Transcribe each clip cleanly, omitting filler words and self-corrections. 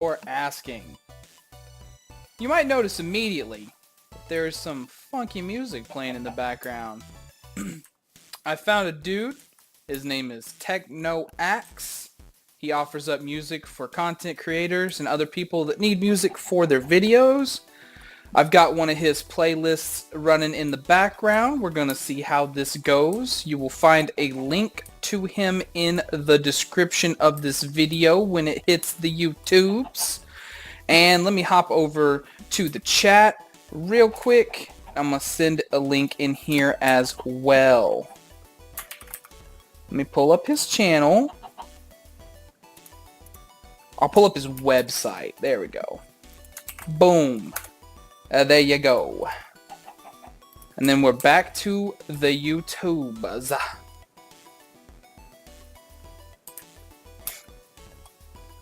Or asking. You might notice immediately that there is some funky music playing in the background. I found a dude. His name is Techno Axe. He offers up music for content creators and other people that need music for their videos. I've got one of his playlists running in the background. We're going to see how this goes. You will find a link to him in the description of this video when it hits the YouTubes. And let me hop over to the chat real quick. I'm going to send a link in here as well. Let me pull up his channel. I'll pull up his website. There we go. Boom. There you go. And then we're back to the YouTubes.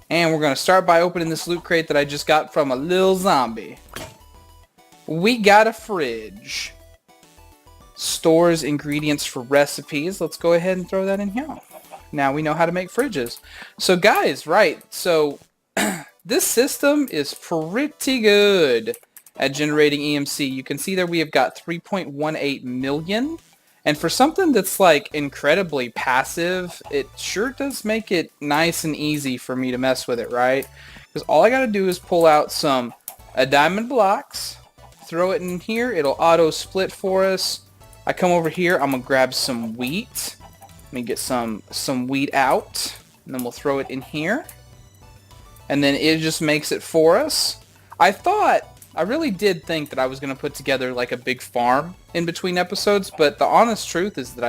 And we're going to start by opening this loot crate that I just got from a little zombie. We got a fridge. Stores ingredients for recipes. Let's go ahead and throw that in here. Now we know how to make fridges. So guys, right, so this system is pretty good at generating EMC. You can see there we have got 3.18 million. And for something that's like incredibly passive, it sure does make it nice and easy for me to mess with it, right? Because all I gotta do is pull out some diamond blocks, throw it in here, it'll auto split for us. I come over here, I'm gonna grab some wheat. Let me get some wheat out, and then we'll throw it in here. And then it just makes it for us. I really did think that I was going to put together like a big farm in between episodes, but the honest truth is that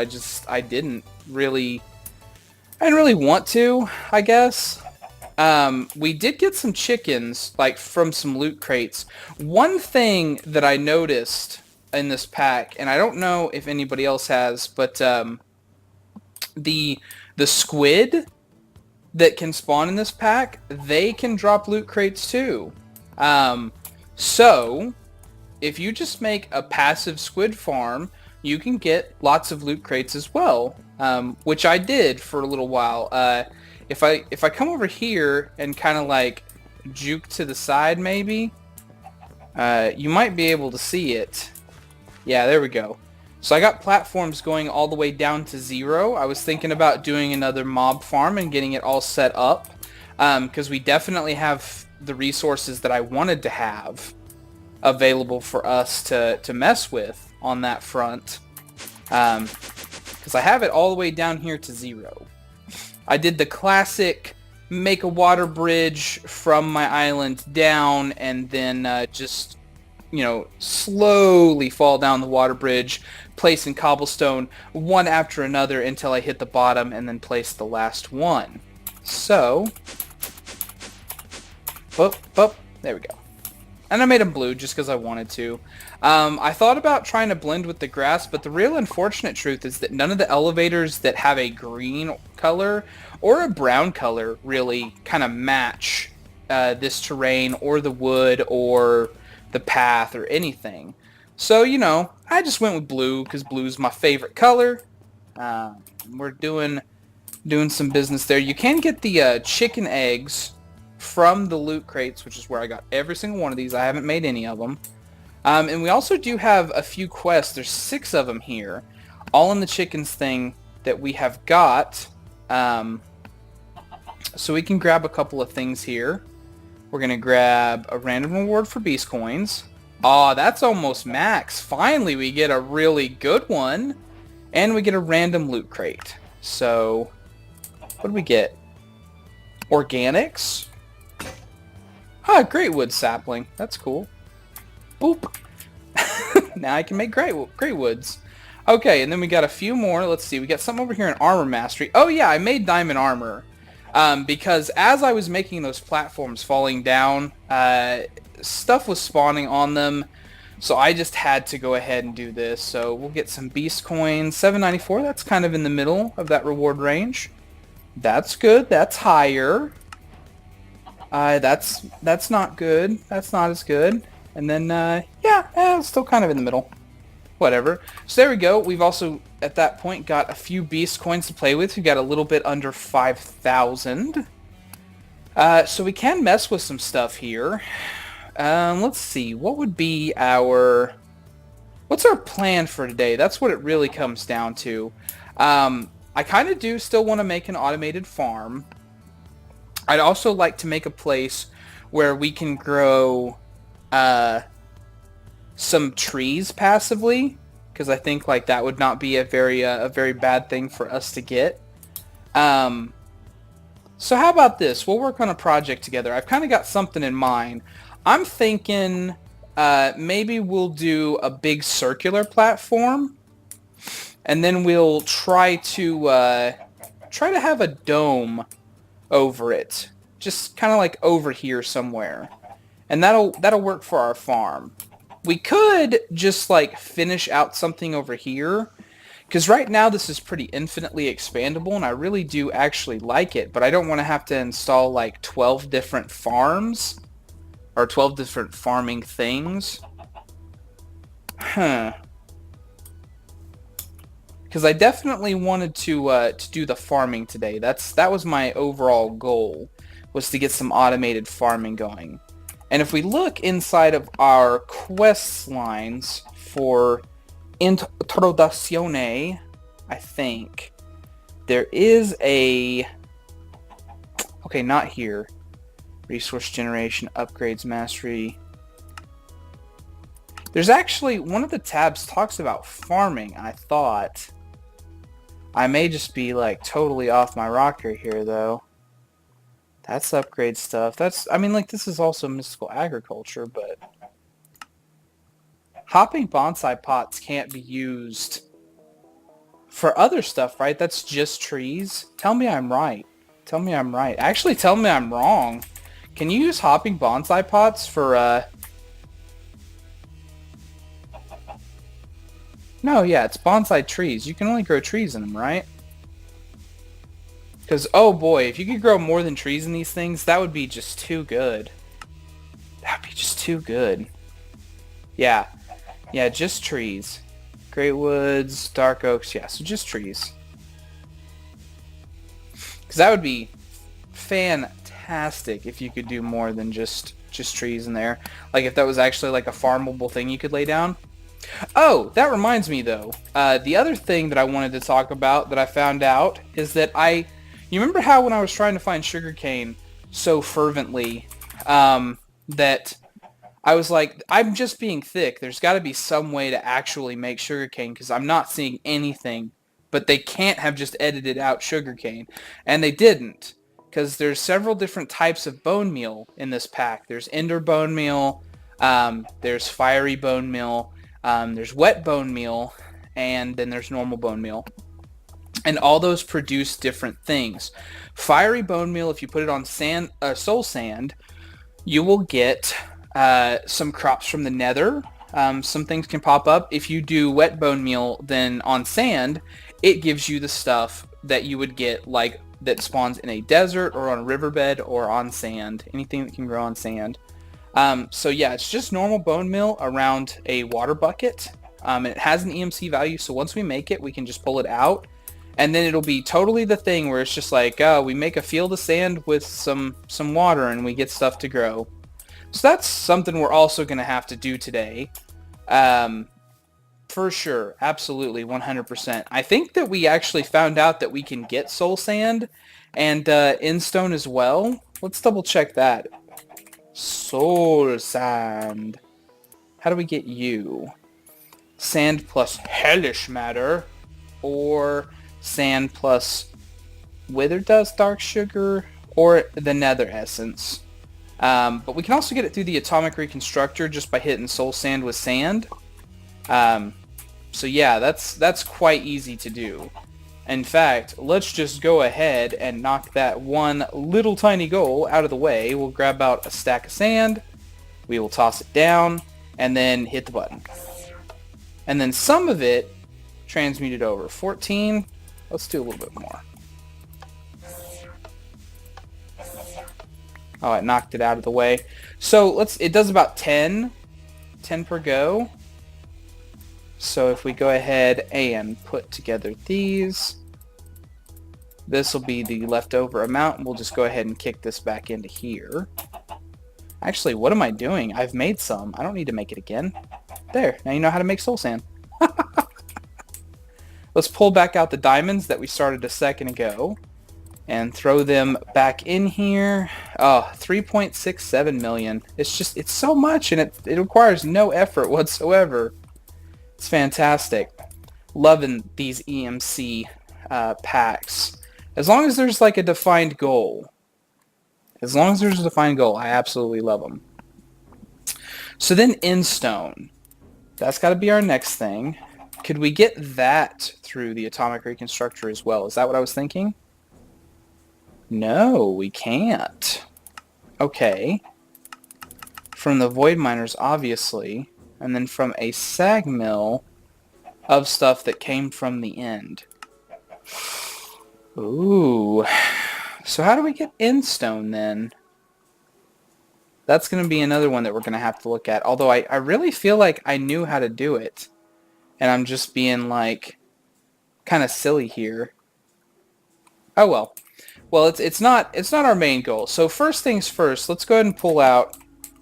I didn't really want to, I guess. We did get some chickens, like from some loot crates. One thing that I noticed in this pack, and I don't know if anybody else has, but the squid that can spawn in this pack, they can drop loot crates too. So, if you just make a passive squid farm, you can get lots of loot crates as well, which I did for a little while. If I come over here and kind of like juke to the side maybe, you might be able to see it. Yeah, there we go. So I got platforms going all the way down to 0. I was thinking about doing another mob farm and getting it all set up, because we definitely have the resources that I wanted to have available for us to mess with on that front, because I have it all the way down here to 0. I did the classic make a water bridge from my island down and then just, you know, slowly fall down the water bridge, placing cobblestone one after another until I hit the bottom and then place the last one. So there we go. And I made them blue just because I wanted to. I thought about trying to blend with the grass, but the real unfortunate truth is that none of the elevators that have a green color or a brown color really kind of match this terrain or the wood or the path or anything. So, you know, I just went with blue because blue is my favorite color. We're doing some business there. You can get the chicken eggs from the loot crates, which is where I got every single one of these. I haven't made any of them. And we also do have a few quests. There's 6 of them here, all in the chickens thing that we have got. So we can grab a couple of things here. We're going to grab a random reward for beast coins. Aw, that's almost max. Finally, we get a really good one. And we get a random loot crate. So, what do we get? Organics? Ah, great wood sapling. That's cool. Boop. Now I can make great woods. Okay, and then we got a few more. Let's see. We got something over here in armor mastery. Oh yeah, I made diamond armor. Because as I was making those platforms falling down, stuff was spawning on them. So I just had to go ahead and do this. So we'll get some beast coins. 794, that's kind of in the middle of that reward range. That's good. That's higher. That's not good. That's not as good. And then, yeah, still kind of in the middle. Whatever. So there we go. We've also, at that point, got a few beast coins to play with. We got a little bit under 5,000. So we can mess with some stuff here. Let's see. What would be our... What's our plan for today? That's what it really comes down to. I kind of do still want to make an automated farm. I'd also like to make a place where we can grow some trees passively, because I think like that would not be a very bad thing for us to get. So how about this? We'll work on a project together. I've kind of got something in mind. I'm thinking maybe we'll do a big circular platform, and then we'll try to have a dome over it, just kind of like over here somewhere, and that'll work for our farm. We could just like finish out something over here, because right now this is pretty infinitely expandable, and I really do actually like it, but I don't want to have to install like 12 different farms or 12 different farming things. Because I definitely wanted to do the farming today. That was my overall goal, was to get some automated farming going. And if we look inside of our quest lines for Introduzione, I think there is a... Okay, not here. Resource generation, upgrades, mastery. There's actually, one of the tabs talks about farming. I thought... I may just be like totally off my rocker here though. That's upgrade stuff. That's, I mean, like, this is also mystical agriculture, but hopping bonsai pots can't be used for other stuff, right? That's just trees. Tell me I'm right. Tell me I'm right. Actually, tell me I'm wrong. Can you use hopping bonsai pots for No, yeah, it's bonsai trees. You can only grow trees in them, right? Because, oh boy, if you could grow more than trees in these things, that would be just too good. That would be just too good. Yeah. Yeah, just trees. Great woods, dark oaks, yeah, so just trees. Because that would be fantastic if you could do more than just trees in there. Like, if that was actually like a farmable thing you could lay down. Oh, that reminds me though. The other thing that I wanted to talk about that I found out is that you remember how when I was trying to find sugarcane so fervently, that I was like, I'm just being thick. There's got to be some way to actually make sugarcane, because I'm not seeing anything. But they can't have just edited out sugarcane. And they didn't, because there's several different types of bone meal in this pack. There's ender bone meal, there's fiery bone meal, there's wet bone meal, and then there's normal bone meal. And all those produce different things. Fiery bone meal, if you put it on sand, soul sand, you will get some crops from the nether. Some things can pop up. If you do wet bone meal, then on sand, it gives you the stuff that you would get, like, that spawns in a desert or on a riverbed or on sand. Anything that can grow on sand. So yeah, it's just normal bone meal around a water bucket. It has an EMC value, so once we make it, we can just pull it out. And then it'll be totally the thing where it's just like, oh, we make a field of sand with some water and we get stuff to grow. So that's something we're also going to have to do today. For sure. Absolutely. 100%. I think that we actually found out that we can get soul sand and endstone as well. Let's double check that. Soul sand. How do we get you? Sand plus hellish matter, or sand plus withered dust, dark sugar, or the nether essence. But we can also get it through the atomic reconstructor just by hitting soul sand with sand. So yeah, that's quite easy to do. In fact, let's just go ahead and knock that one little tiny goal out of the way. We'll grab out a stack of sand, we will toss it down, and then hit the button. And then some of it transmuted over. 14, let's do a little bit more. Oh, it knocked it out of the way. So it does about 10 per go. So if we go ahead and put together these, This will be the leftover amount. We'll just go ahead and kick this back into here. Actually, what am I doing? I've made some. I don't need to make it again. There, now you know how to make soul sand. Let's pull back out the diamonds that we started a second ago and throw them back in here. Oh, 3.67 million. It's so much, and it requires no effort whatsoever. It's fantastic. Loving these EMC packs. As long as there's like a defined goal. As long as there's a defined goal, I absolutely love them. So then Endstone. That's got to be our next thing. Could we get that through the Atomic Reconstructor as well? Is that what I was thinking? No, we can't. Okay. From the Void Miners, obviously. And then from a sag mill of stuff that came from the end. Ooh. So how do we get Endstone then? That's going to be another one that we're going to have to look at. Although I really feel like I knew how to do it. And I'm just being like kind of silly here. Oh well. Well, it's not our main goal. So first things first, let's go ahead and pull out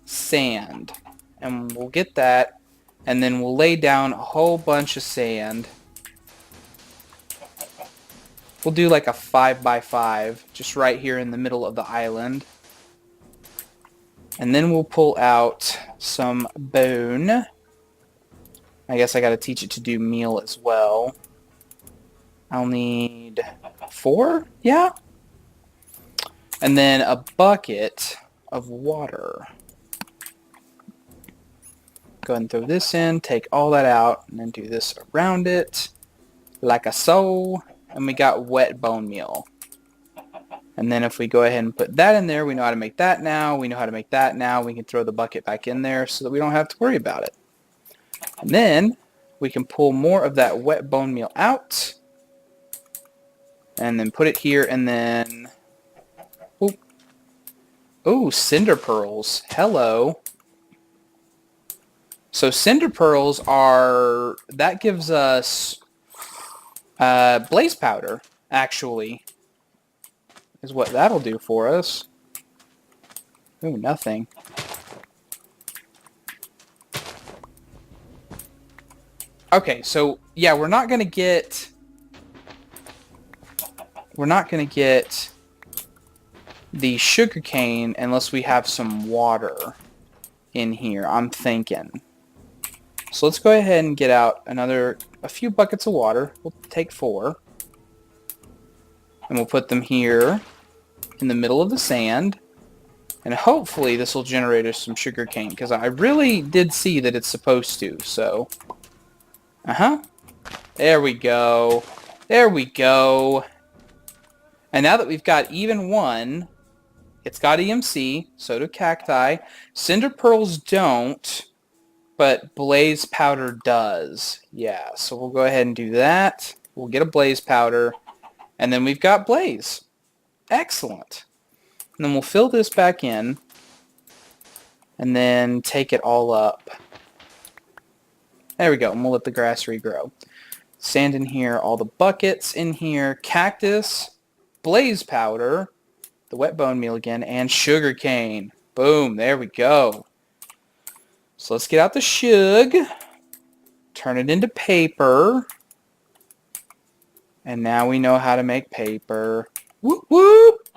sand. And we'll get that. And then we'll lay down a whole bunch of sand. We'll do like a 5x5 just right here in the middle of the island. And then we'll pull out some bone. I guess I got to teach it to do meal as well. I'll need 4? Yeah. And then a bucket of water. Go ahead and throw this in, take all that out, and then do this around it like a so. And we got wet bone meal. And then if we go ahead and put that in there, we know how to make that now. We know how to make that now. We can throw the bucket back in there so that we don't have to worry about it. And then we can pull more of that wet bone meal out. And then put it here and then... Ooh, cinder pearls. Hello. So cinder pearls are... That gives us... blaze powder, actually, is what that'll do for us. Ooh, nothing. Okay, so yeah, we're not gonna get the sugarcane unless we have some water in here, I'm thinking. So let's go ahead and get out a few buckets of water. We'll take 4. And we'll put them here in the middle of the sand. And hopefully this will generate us some sugar cane, because I really did see that it's supposed to, so... There we go. There we go. And now that we've got even one, it's got EMC, so do cacti. Cinder pearls don't, but blaze powder does. Yeah, so we'll go ahead and do that. We'll get a blaze powder, and then we've got blaze. Excellent. And then we'll fill this back in, and then take it all up. There we go, and we'll let the grass regrow. Sand in here, all the buckets in here, cactus, blaze powder, the wet bone meal again, and sugar cane. Boom, there we go. So let's get out the shug, turn it into paper, and now we know how to make paper. Whoop, whoop,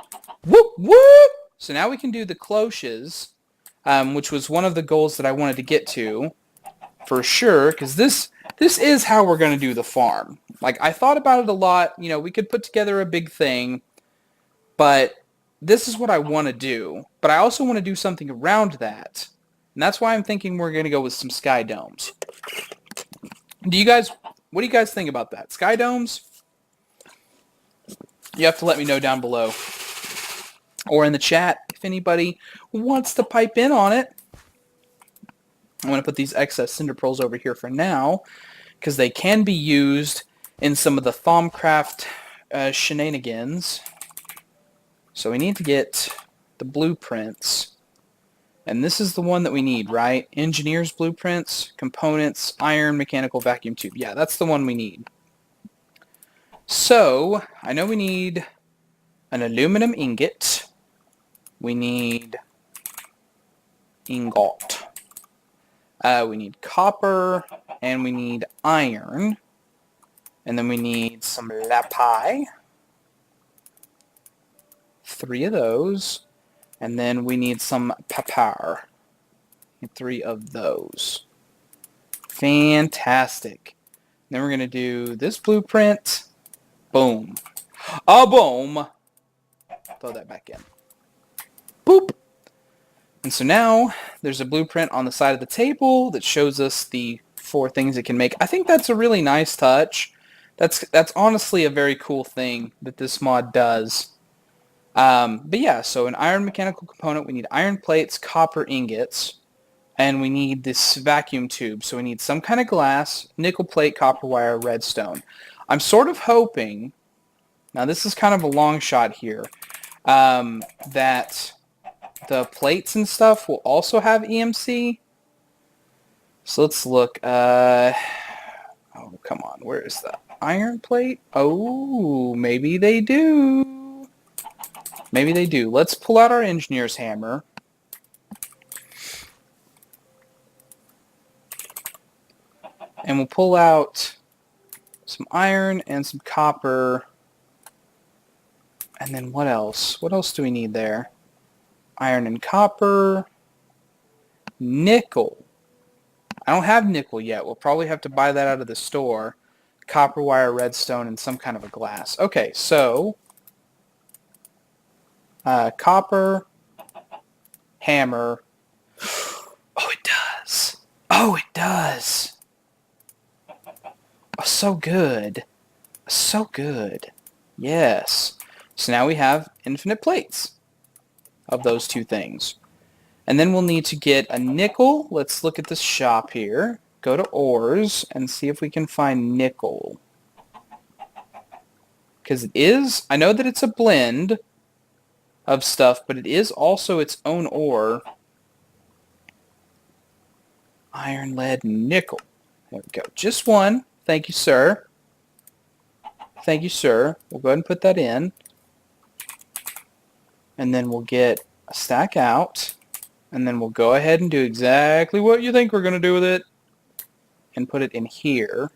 whoop, whoop. So now we can do the cloches, which was one of the goals that I wanted to get to, for sure, because this is how we're going to do the farm. Like, I thought about it a lot. You know, we could put together a big thing, but this is what I want to do. But I also want to do something around that. And that's why I'm thinking we're going to go with some sky domes. What do you guys think about that? Sky domes? You have to let me know down below. Or in the chat if anybody wants to pipe in on it. I'm going to put these excess cinder pearls over here for now, because they can be used in some of the Thaumcraft shenanigans. So we need to get the blueprints. And this is the one that we need, right? Engineer's blueprints, components, iron, mechanical vacuum tube. Yeah, that's the one we need. So, I know we need an aluminum ingot. We need ingot. We need copper, and we need iron. And then we need some lapis. 3 of those. And then we need some papar. 3 of those. Fantastic. Then we're going to do this blueprint. Boom. A boom. Throw that back in. Boop. And so now there's a blueprint on the side of the table that shows us the 4 things it can make. I think that's a really nice touch. That's honestly a very cool thing that this mod does. But yeah, so an iron mechanical component, we need iron plates, copper ingots, and we need this vacuum tube. So we need some kind of glass, nickel plate, copper wire, redstone. I'm sort of hoping, now this is kind of a long shot here, that the plates and stuff will also have EMC. So let's look. Oh, come on. Where is that? Iron plate? Oh, maybe they do. Maybe they do. Let's pull out our engineer's hammer. And we'll pull out some iron and some copper. And then what else? What else do we need there? Iron and copper. Nickel. I don't have nickel yet. We'll probably have to buy that out of the store. Copper wire, redstone, and some kind of a glass. Okay, so copper, hammer. Oh, it does. Oh, it does. Oh, so good. So good. Yes. So now we have infinite plates of those 2 things. And then we'll need to get a nickel. Let's look at this shop here. Go to ores and see if we can find nickel. Because it is, I know that it's a blend of stuff, but it is also its own ore. Iron, lead, nickel. There we go. Just 1. Thank you, sir. Thank you, sir. We'll go ahead and put that in. And then we'll get a stack out. And then we'll go ahead and do exactly what you think we're going to do with it. And put it in here.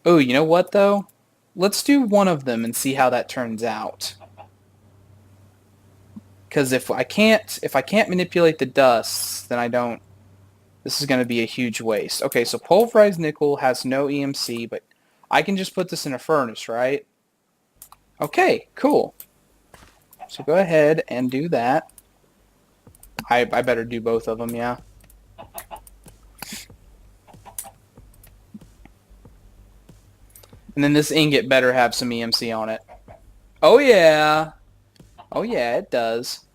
Oh, you know what, though? Let's do 1 of them and see how that turns out. Because if I can't manipulate the dusts, then I don't... This is going to be a huge waste. Okay, so pulverized nickel has no EMC, but I can just put this in a furnace, right? Okay, cool. So go ahead and do that. I better do both of them, yeah. And then this ingot better have some EMC on it. Oh yeah. Oh yeah, it does.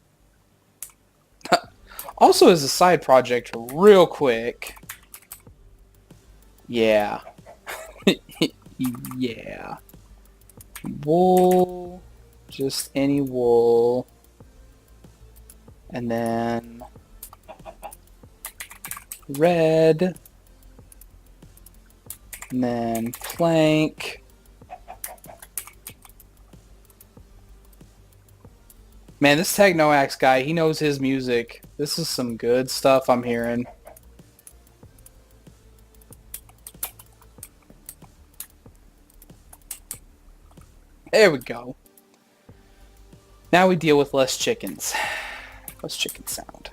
Also, as a side project, real quick. Yeah. Yeah. Wool. Just any wool. And then red. And then plank. Man, this Technoax guy, he knows his music. This is some good stuff I'm hearing. There we go. Now we deal with less chickens. Less chicken sound.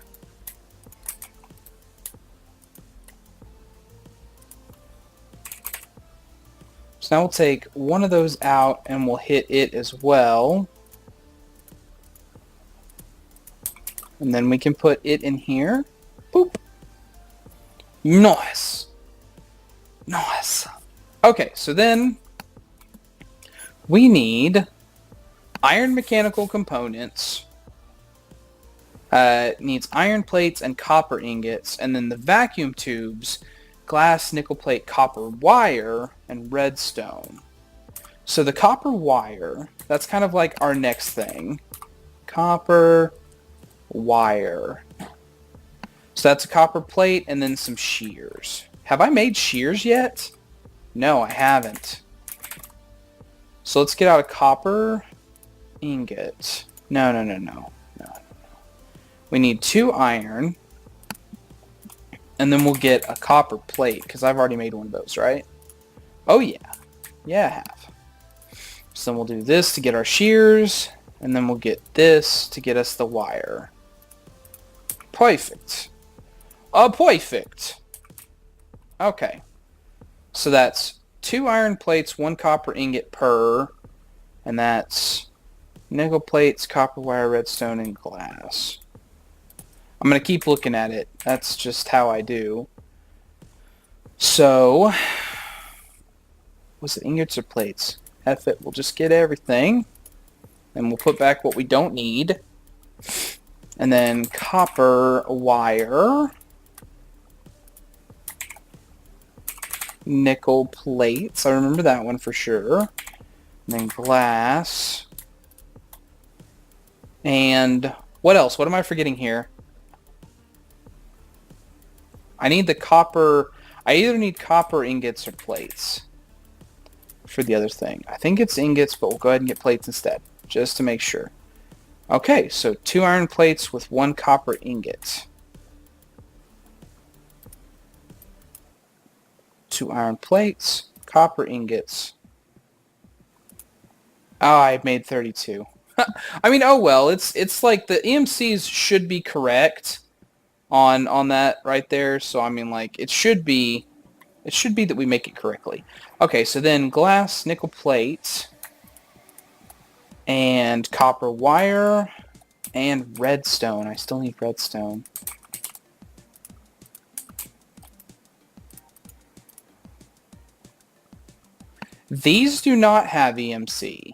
So now we'll take 1 of those out and we'll hit it as well. And then we can put it in here. Boop. Nice. Nice. Okay, so then we need iron mechanical components. Needs iron plates and copper ingots. And then the vacuum tubes, glass, nickel plate, copper wire, and redstone. So the copper wire, that's kind of like our next thing. Copper wire. So that's a copper plate and then some shears. Have I made shears yet? No, I haven't. So let's get out a copper ingot. No. We need 2 iron. And then we'll get a copper plate, because I've already made one of those, right? Oh, yeah. Yeah, I have. So then we'll do this to get our shears, and then we'll get this to get us the wire. Perfect. Perfect. Okay. So that's 2 iron plates, 1 copper ingot per, and that's nickel plates, copper wire, redstone, and glass. I'm going to keep looking at it. That's just how I do. So, was it ingots or plates? F it. We'll just get everything. And we'll put back what we don't need. And then copper wire. Nickel plates. I remember that one for sure. And then glass. And what else? What am I forgetting here? I need the copper. I either need copper ingots or plates for the other thing. I think it's ingots, but we'll go ahead and get plates instead, just to make sure. Okay, so 2 iron plates with 1 copper ingot. 2 iron plates, copper ingots. Oh, I made 32. I mean, oh well, it's like the EMCs should be correct on that right there. So I mean, like it should be that we make it correctly. Okay, so then glass, nickel plate, and copper wire, and redstone. I still need redstone. These do not have EMC.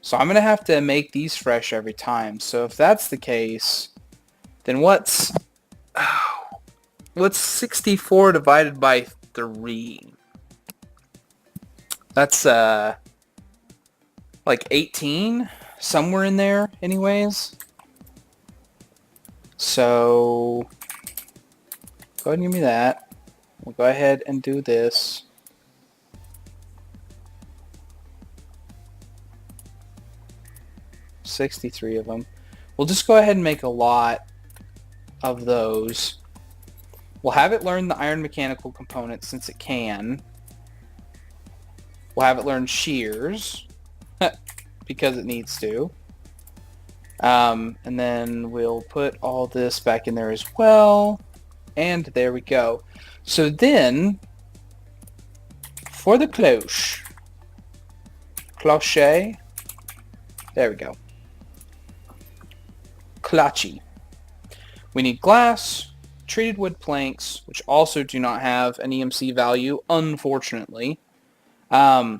So I'm going to have to make these fresh every time. So if that's the case, then what's 64 divided by 3? That's like 18, somewhere in there anyways. So go ahead and give me that. We'll go ahead and do this. $63 of them. We'll just go ahead and make a lot of those. We'll have it learn the iron mechanical components since it can. We'll have it learn shears because it needs to. And then we'll put all this back in there as well. And there we go. So then, for the cloche, there we go. Clutchy. We need glass, treated wood planks, which also do not have an EMC value, unfortunately. The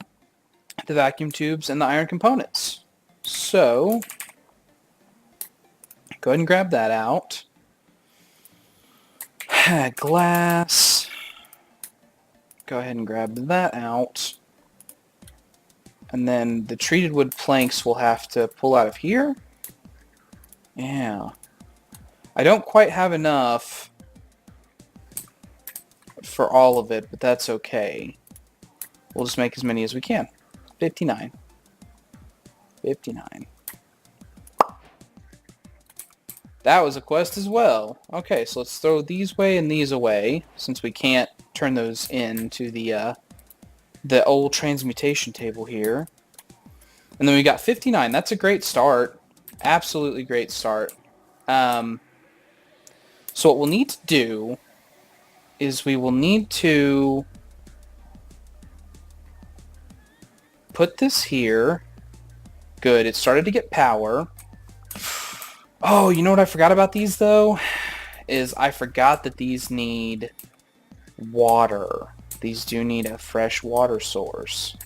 vacuum tubes and the iron components. So, go ahead and grab that out. Glass. Go ahead and grab that out. And then the treated wood planks we'll have to pull out of here. Yeah. I don't quite have enough for all of it, but that's okay. We'll just make as many as we can. 59. 59. That was a quest as well. Okay, so let's throw these away and these away, since we can't turn those into the old transmutation table here. And then we got 59. That's a great start. Absolutely great start. So what we'll need to do is we will need to put this here. Good, it started to get power. Oh, you know what I forgot about these though? Is I forgot that these need water. These do need a fresh water source.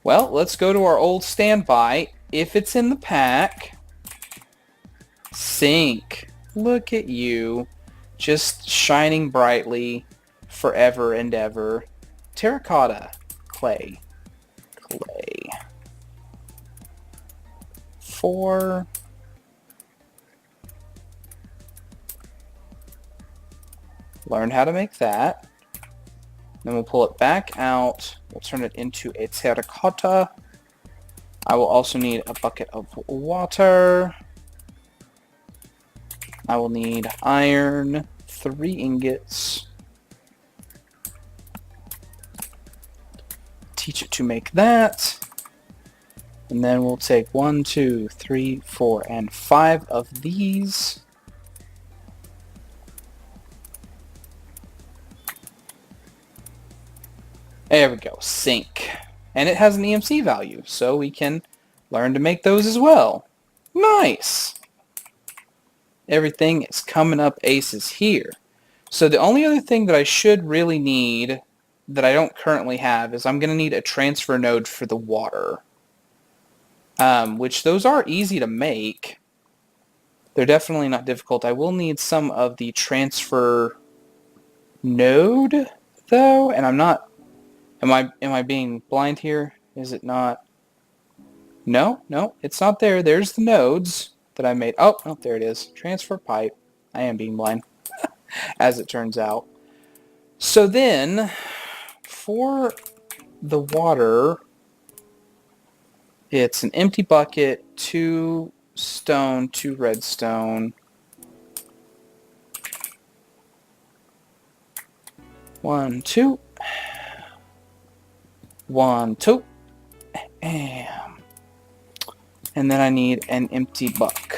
Well, let's go to our old standby. If it's in the pack, sink. Look at you, just shining brightly forever and ever. Terracotta, clay. 4. Learn how to make that. Then we'll pull it back out. We'll turn it into a terracotta. I will also need a bucket of water. I will need iron, 3 ingots. Teach it to make that. And then we'll take 1, 2, 3, 4, and 5 of these. There we go, sink. And it has an EMC value, so we can learn to make those as well. Nice! Everything is coming up aces here. So the only other thing that I should really need that I don't currently have is I'm going to need a transfer node for the water. Which those are easy to make. They're definitely not difficult. I will need some of the transfer node, though, and I'm not... Am I being blind here? Is it not? No, it's not there. There's the nodes that I made. Oh, there it is. Transfer pipe. I am being blind, as it turns out. So then, for the water, it's an empty bucket, 2 stone, 2 redstone. 1, 2. 1, 2. And then I need an empty buck.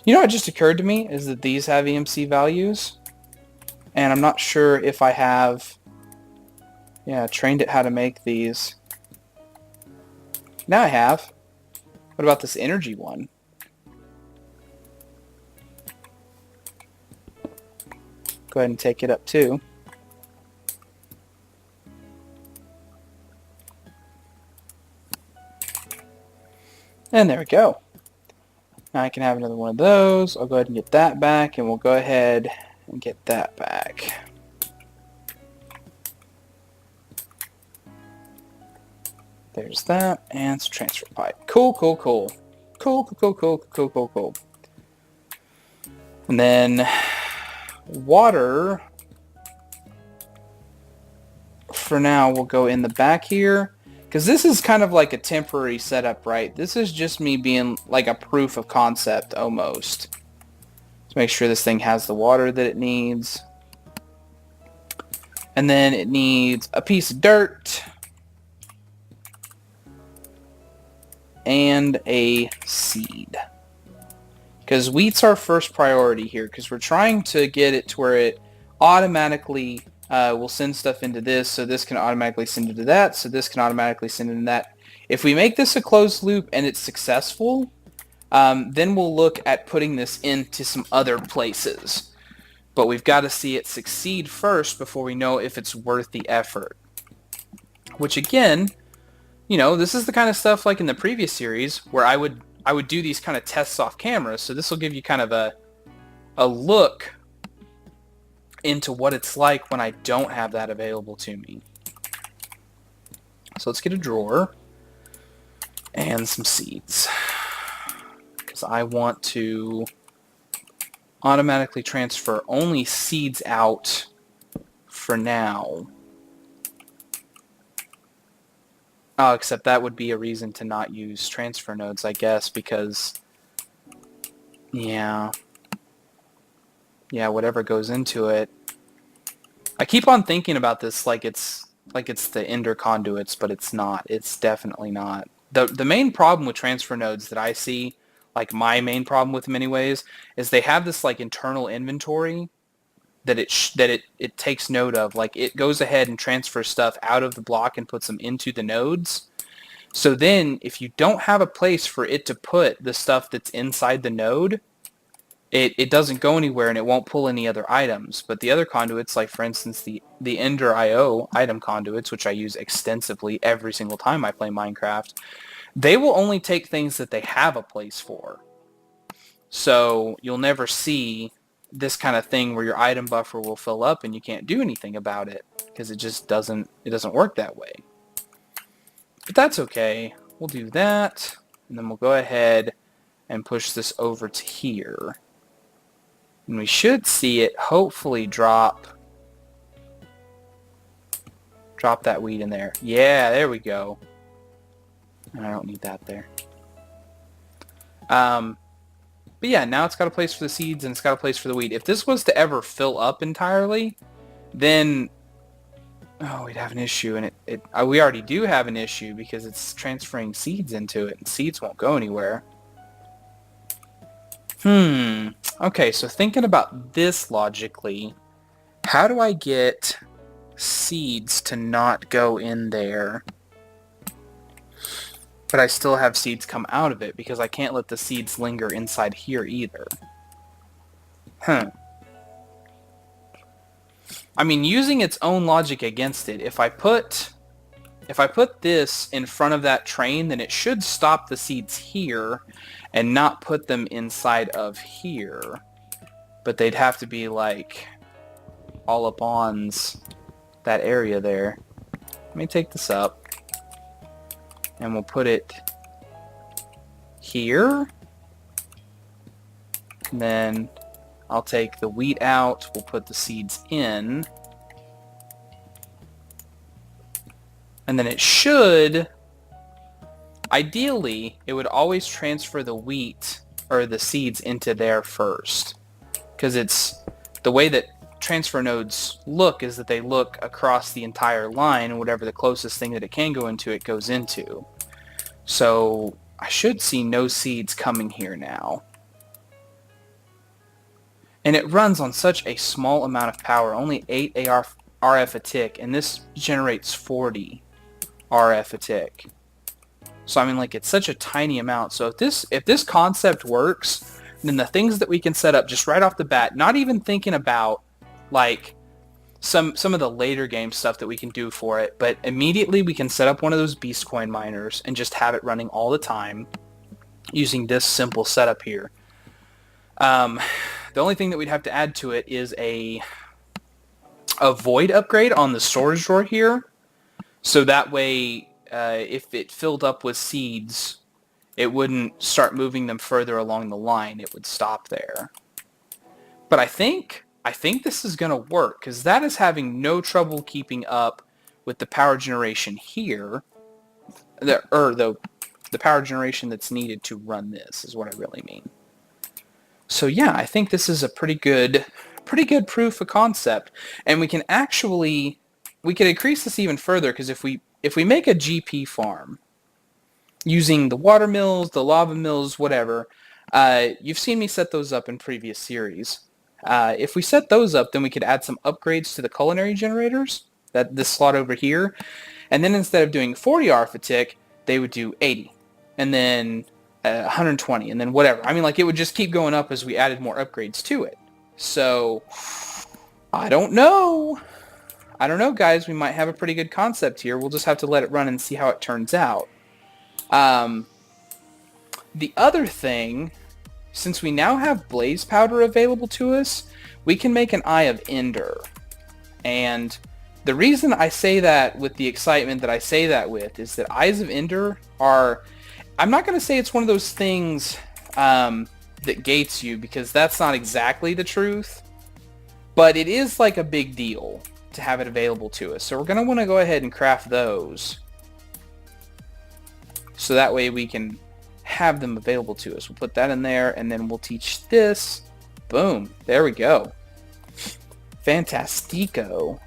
You know what just occurred to me is that these have EMC values. And I'm not sure if I have trained it how to make these. Now I have. What about this energy one? Go ahead and take it up too. And there we go. Now I can have another one of those. I'll go ahead and get that back, and we'll go ahead and get that back. There's that, and it's a transfer pipe. Cool. Cool. And then water, for now, will go in the back here. Because this is kind of like a temporary setup, right? This is just me being like a proof of concept, almost. To make sure this thing has the water that it needs. And then it needs a piece of dirt. And a seed. Because wheat's our first priority here. Because we're trying to get it to where it automatically will send stuff into this. So this can automatically send into that. So this can automatically send into that. If we make this a closed loop and it's successful, then we'll look at putting this into some other places. But we've got to see it succeed first before we know if it's worth the effort. Which again, you know, this is the kind of stuff like in the previous series where I would do these kind of tests off camera. So this will give you kind of a look into what it's like when I don't have that available to me. So let's get a drawer and some seeds. Because I want to automatically transfer only seeds out for now. Oh, except that would be a reason to not use transfer nodes, I guess, because yeah, whatever goes into it. I keep on thinking about this like it's the Ender conduits, but it's not. It's definitely not. The main problem with transfer nodes that I see, like my main problem with them anyways, is they have this like internal inventory that it takes note of. Like it goes ahead and transfers stuff out of the block and puts them into the nodes. So then if you don't have a place for it to put the stuff that's inside the node, it doesn't go anywhere and it won't pull any other items. But the other conduits, like for instance the Ender IO item conduits, which I use extensively every single time I play Minecraft, they will only take things that they have a place for. So you'll never see this kind of thing where your item buffer will fill up and you can't do anything about it because it just doesn't work that way. But that's okay. We'll do that, and then we'll go ahead and push this over to here. And we should see it hopefully drop that wheat in there. Yeah, there we go. I don't need that there. But yeah, now it's got a place for the seeds and it's got a place for the wheat. If this was to ever fill up entirely, then we'd have an issue, and we already do have an issue because it's transferring seeds into it, and seeds won't go anywhere. Okay, so thinking about this logically, how do I get seeds to not go in there, but I still have seeds come out of it, because I can't let the seeds linger inside here either? I mean, using its own logic against it, if I put this in front of that train, then it should stop the seeds here and not put them inside of here. But they'd have to be like all up on that area there. Let me take this up and we'll put it here. And then I'll take the wheat out, we'll put the seeds in. And then it should, ideally, it would always transfer the wheat or the seeds into there first. Because it's the way that transfer nodes look is that they look across the entire line, and whatever the closest thing that it can go into, it goes into. So I should see no seeds coming here now. And it runs on such a small amount of power, only 8 RF a tick, and this generates 40 RF a tick. So I mean, like, it's such a tiny amount. So if this concept works, then the things that we can set up just right off the bat, not even thinking about like some of the later game stuff that we can do for it, but immediately we can set up one of those Beast Coin miners and just have it running all the time using this simple setup here. The only thing that we'd have to add to it is a void upgrade on the storage drawer here. So that way, if it filled up with seeds, it wouldn't start moving them further along the line. It would stop there. But I think this is going to work, because that is having no trouble keeping up with the power generation here. The power generation that's needed to run this is what I really mean. So yeah, I think this is a pretty good proof of concept, and we could increase this even further, because if we make a GP farm using the water mills, the lava mills, whatever, you've seen me set those up in previous series. If we set those up, then we could add some upgrades to the culinary generators, this slot over here, and then instead of doing 40 RF a tick, they would do 80, and then 120, and then whatever. I mean, like, it would just keep going up as we added more upgrades to it. So I don't know, guys. We might have a pretty good concept here. We'll just have to let it run and see how it turns out. The other thing, since we now have blaze powder available to us, we can make an Eye of Ender. And the reason I say that with the excitement that I say that with is that Eyes of Ender are, I'm not going to say it's one of those things that gates you, because that's not exactly the truth, but it is like a big deal to have it available to us. So we're going to want to go ahead and craft those, so that way we can have them available to us. We'll put that in there, and then we'll teach this. Boom. There we go. Fantastico.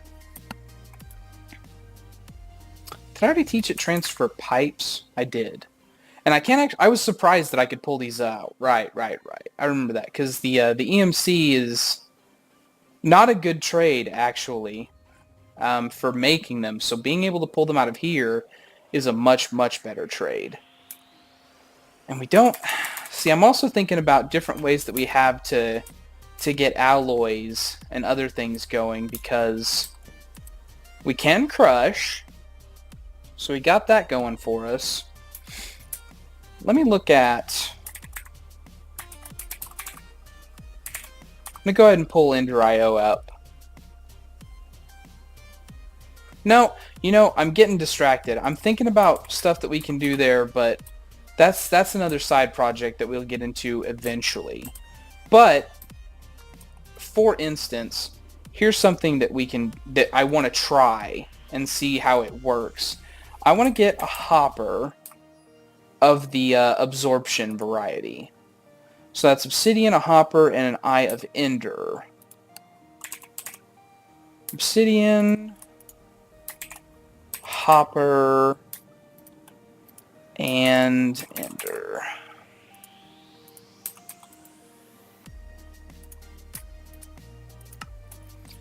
Did I already teach it transfer pipes? I did. And I was surprised that I could pull these out. Right. I remember that, because the EMC is not a good trade, actually, for making them. So being able to pull them out of here is a much, much better trade. And we don't... See, I'm also thinking about different ways that we have to get alloys and other things going, because we can crush. So we got that going for us. Let me look at... I'm going to go ahead and pull Ender.io up. No, I'm getting distracted. I'm thinking about stuff that we can do there, but that's another side project that we'll get into eventually. But for instance, here's something that I want to try and see how it works. I want to get a hopper of the absorption variety. So that's obsidian, a hopper, and an eye of ender. Obsidian, hopper, and ender.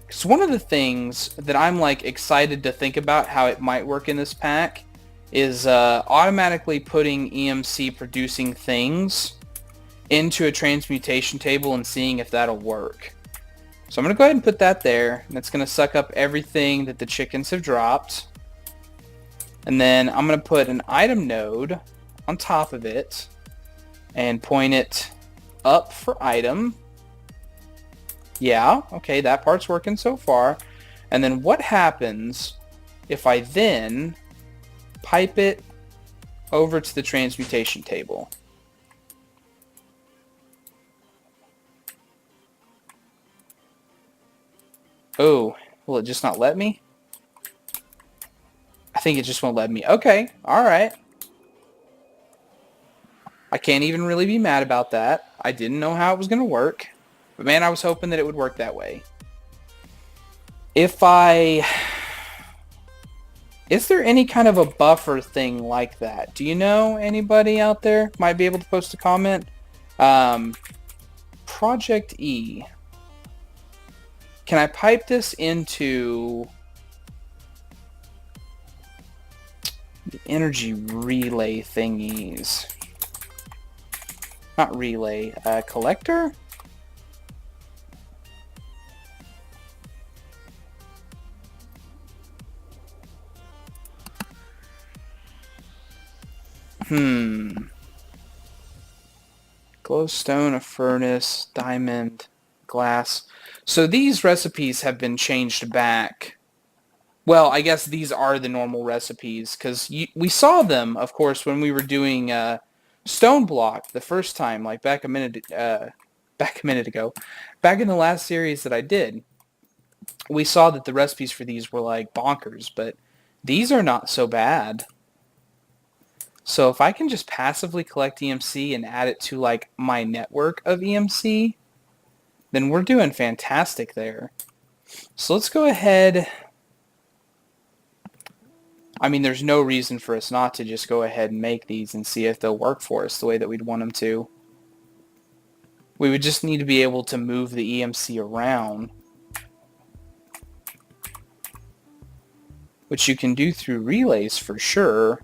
Because one of the things that I'm like excited to think about how it might work in this pack is automatically putting EMC producing things into a transmutation table and seeing if that'll work. So I'm going to go ahead and put that there, and it's going to suck up everything that the chickens have dropped. And then I'm going to put an item node on top of it and point it up for item. Yeah, okay, that part's working so far. And then what happens if I then pipe it over to the transmutation table? Oh, will it just not let me? I think it just won't let me. Okay, alright. I can't even really be mad about that. I didn't know how it was going to work. But man, I was hoping that it would work that way. Is there any kind of a buffer thing like that? Do you know anybody out there might be able to post a comment? Project E. Can I pipe this into the energy relay thingies? Not relay, collector? Glowstone, a furnace, diamond, glass. So these recipes have been changed back. Well, I guess these are the normal recipes, because we saw them, of course, when we were doing stone block the first time, like back a minute ago. Back in the last series that I did, we saw that the recipes for these were like bonkers, but these are not so bad. So if I can just passively collect EMC and add it to like my network of EMC, then we're doing fantastic there. So let's go ahead. I mean, there's no reason for us not to just go ahead and make these and see if they'll work for us the way that we'd want them to. We would just need to be able to move the EMC around, which you can do through relays for sure.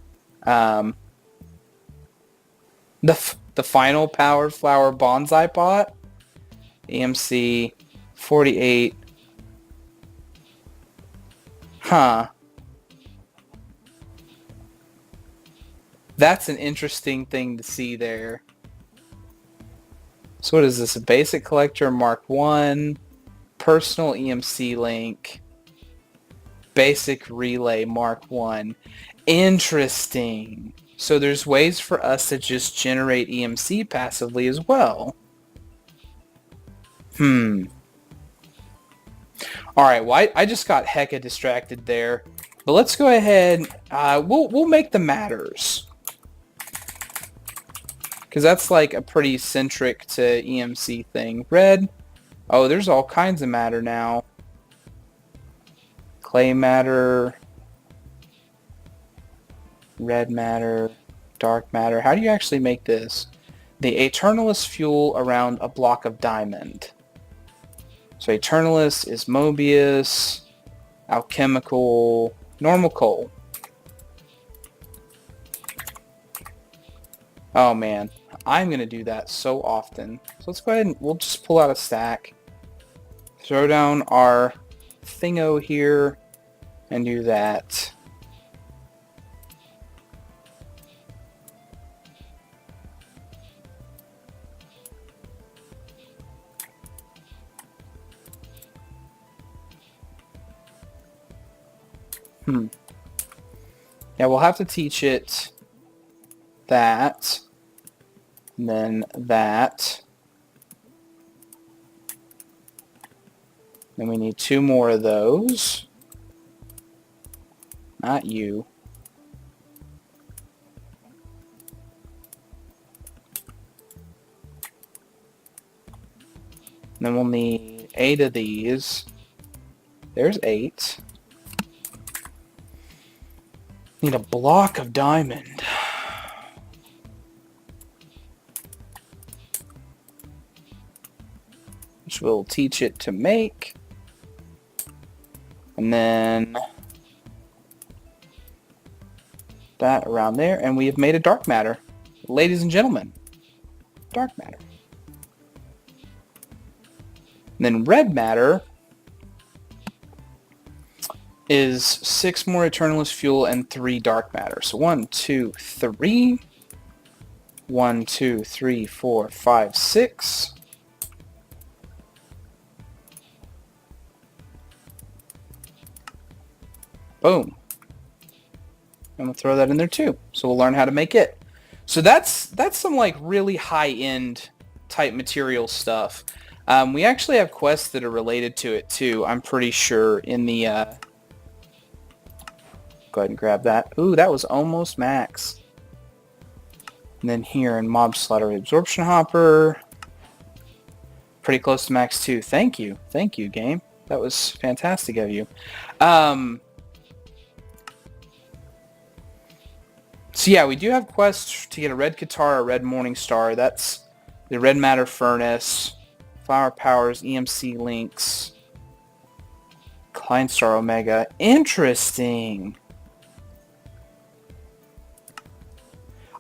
The final power flower bonsai pot, EMC 48. Huh. That's an interesting thing to see there. So what is this? A basic collector Mark 1, personal EMC link, basic relay Mark 1. Interesting. So there's ways for us to just generate EMC passively as well. Alright, well I just got hecka distracted there. But let's go ahead, we'll make the matters. Because that's like a pretty centric to EMC thing. Red. Oh, there's all kinds of matter now. Clay matter. Red matter. Dark matter. How do you actually make this? The Aeternalis fuel around a block of diamond. So Aeternalis is Mobius. Alchemical. Normal coal. Oh man. I'm going to do that so often. So let's go ahead and we'll just pull out a stack. Throw down our thingo here and do that. Yeah, we'll have to teach it that. And then that. Then we need 2 more of those. Not you. Then we'll need 8 of these. There's 8. Need a block of diamond. Which we'll teach it to make. And then that around there. And we have made a dark matter. Ladies and gentlemen, dark matter. And then red matter is 6 more Eternalist fuel and 3 dark matter. So 1, 2, 3. 1, 2, 3, 4, 5, 6. Boom. I'm going to throw that in there too. So we'll learn how to make it. So that's some like really high-end type material stuff. We actually have quests that are related to it too, I'm pretty sure, in the... Go ahead and grab that. Ooh, that was almost max. And then here in Mob Slaughter Absorption Hopper. Pretty close to max too. Thank you. Thank you, game. That was fantastic of you. So yeah, we do have quests to get a red guitar, a red morning star. That's the red matter furnace, flower powers, EMC links, Klein Star Omega. Interesting.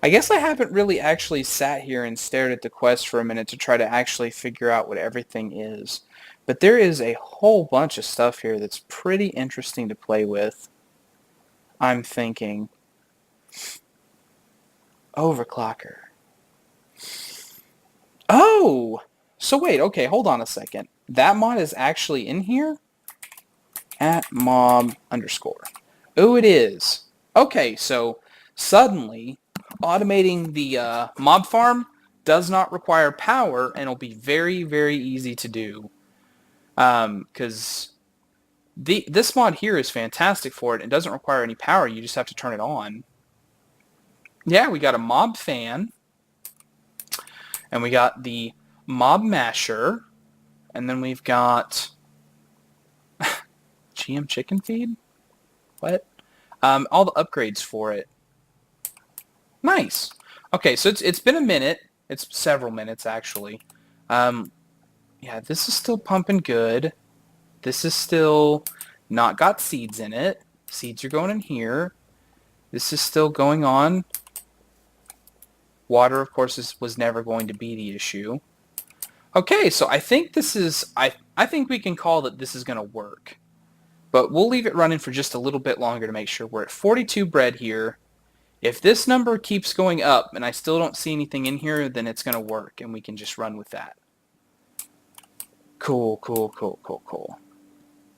I guess I haven't really actually sat here and stared at the quest for a minute to try to actually figure out what everything is. But there is a whole bunch of stuff here that's pretty interesting to play with, I'm thinking. Overclocker. Oh! So wait, okay, hold on a second. That mod is actually in here? At mob underscore. Oh, it is. Okay, so suddenly automating the mob farm does not require power, and it'll be very, very easy to do. Because this mod here is fantastic for it. It doesn't require any power. You just have to turn it on. Yeah, we got a mob fan. And we got the mob masher. And then we've got GM chicken feed? What? All the upgrades for it. Nice. Okay, so it's been a minute. It's several minutes, actually. Yeah, this is still pumping good. This is still not got seeds in it. Seeds are going in here. This is still going on. Water, of course, was never going to be the issue. Okay, so I think this is... I think we can call that this is going to work. But we'll leave it running for just a little bit longer to make sure. We're at 42 bread here. If this number keeps going up and I still don't see anything in here, then it's going to work and we can just run with that. Cool, cool, cool, cool, cool.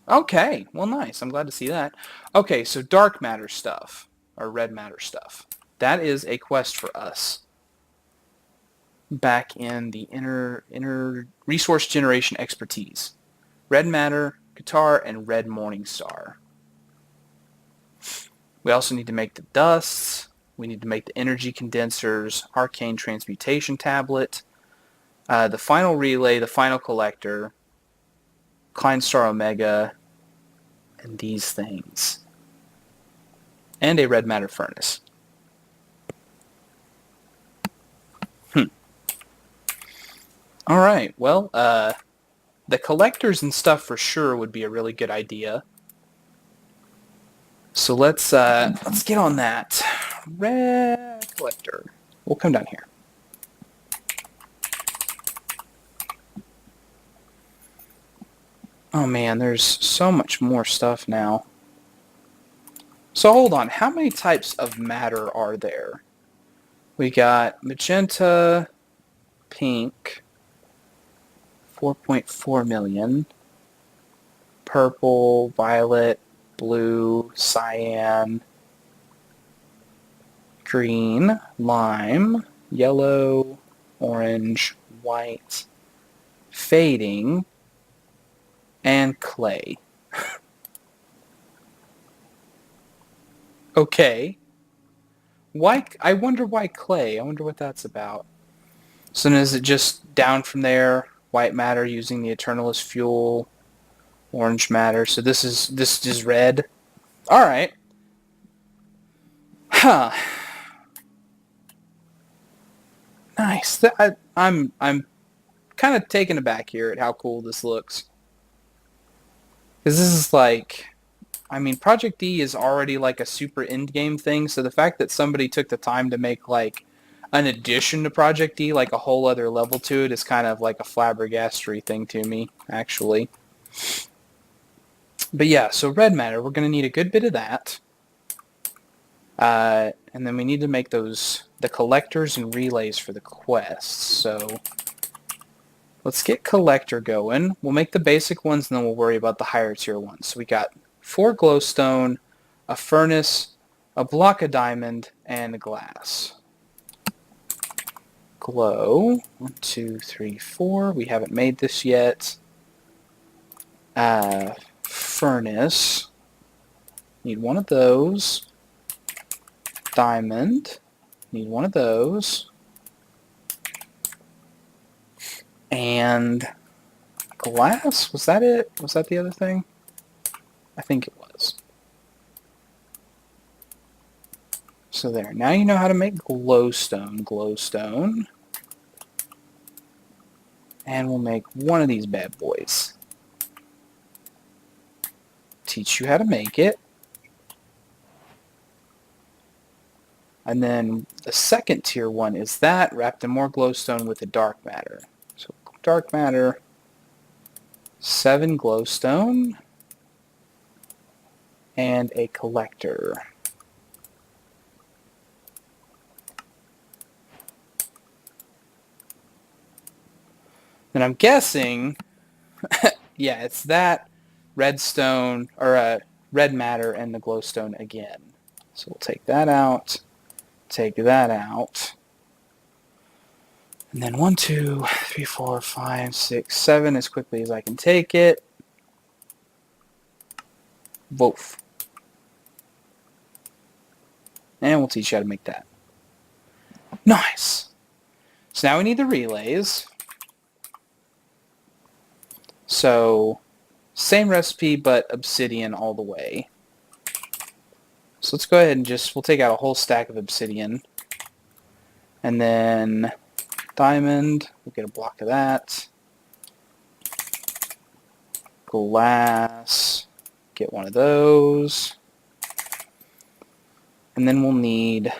Okay, well, nice. I'm glad to see that. Okay, so dark matter stuff, or red matter stuff. That is a quest for us. Back in the inner resource generation expertise. Red matter, guitar, and red morning star. We also need to make the dusts. We need to make the energy condensers, arcane transmutation tablet, the final relay, the final collector, Klein Star Omega, and these things. And a red matter furnace. Alright, well, the collectors and stuff for sure would be a really good idea. So let's get on that. Red collector. We'll come down here. Oh man, there's so much more stuff now. So hold on, how many types of matter are there? We got magenta, pink, 4.4 million, purple, violet, blue, cyan, green, lime, yellow, orange, white, fading, And clay. Okay. Why? I wonder why clay. I wonder what that's about. So then is it just down from there? White matter using the Eternal as fuel. Orange matter. So this is red. All right. Huh. Nice. I'm kind of taken aback here at how cool this looks. Because this is like, I mean, Project D is already like a super end-game thing, so the fact that somebody took the time to make like an addition to Project D, like a whole other level to it, is kind of like a flabbergastery thing to me, actually. But yeah, so red matter, we're going to need a good bit of that. And then we need to make the collectors and relays for the quests. So let's get collector going. We'll make the basic ones and then we'll worry about the higher tier ones. So we got 4 glowstone, a furnace, a block of diamond, and a glass. Glow. 1, 2, 3, 4. We haven't made this yet. Furnace. Need one of those. Diamond. Need one of those. And glass? Was that it? Was that the other thing? I think it was. So there. Now you know how to make glowstone. And we'll make one of these bad boys. Teach you how to make it. And then the second tier one is that wrapped in more glowstone with the dark matter. So dark matter, 7 glowstone, and a collector. And I'm guessing, yeah, it's that redstone, or red matter and the glowstone again. So we'll take that out. Take that out. And then 1, 2, 3, 4, 5, 6, 7 as quickly as I can take it. Woof. And we'll teach you how to make that. Nice. So now we need the relays. So same recipe, but obsidian all the way. So let's go ahead and we'll take out a whole stack of obsidian. And then diamond, we'll get a block of that. Glass, get one of those. And then we'll need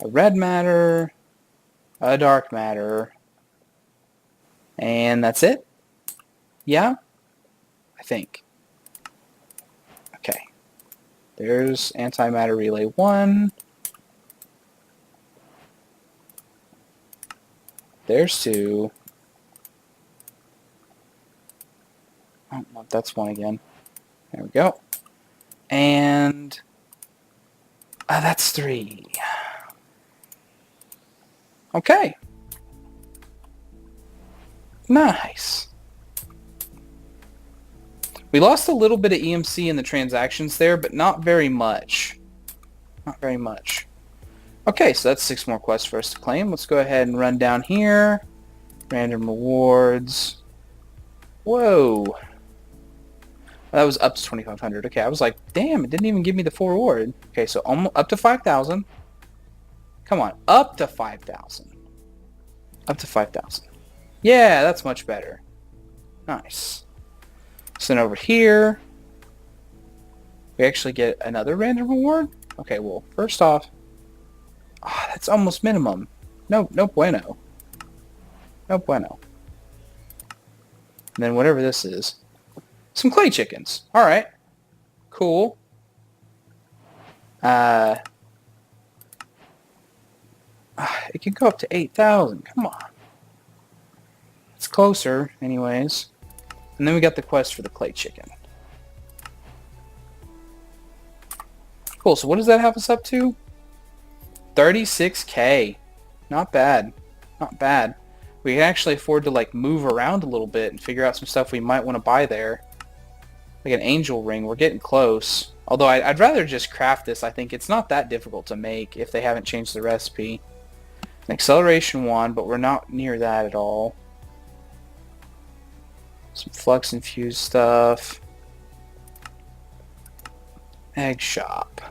a red matter, a dark matter, and that's it? Yeah? I think. Okay. There's antimatter relay 1. There's 2. Oh, well, that's 1 again. There we go. And that's 3. Okay. Nice. We lost a little bit of EMC in the transactions there, but not very much. Not very much. Okay, so that's 6 more quests for us to claim. Let's go ahead and run down here. Random rewards. Whoa. That was up to 2,500. Okay, I was like, damn, it didn't even give me the full reward. Okay, so almost up to 5,000. Come on, up to 5,000. Up to 5,000. Yeah, that's much better. Nice. So then over here, we actually get another random reward? Okay, well, first off, that's almost minimum. No bueno. No bueno. And then whatever this is. Some clay chickens. Alright. Cool. It can go up to 8,000. Come on. It's closer, anyways. And then we got the quest for the clay chicken. Cool, so what does that have us up to? 36k. Not bad. Not bad. We can actually afford to like move around a little bit and figure out some stuff we might want to buy there. Like an angel ring. We're getting close. Although I'd rather just craft this. I think it's not that difficult to make if they haven't changed the recipe. An acceleration wand, but we're not near that at all. Some flux infused stuff. Egg shop.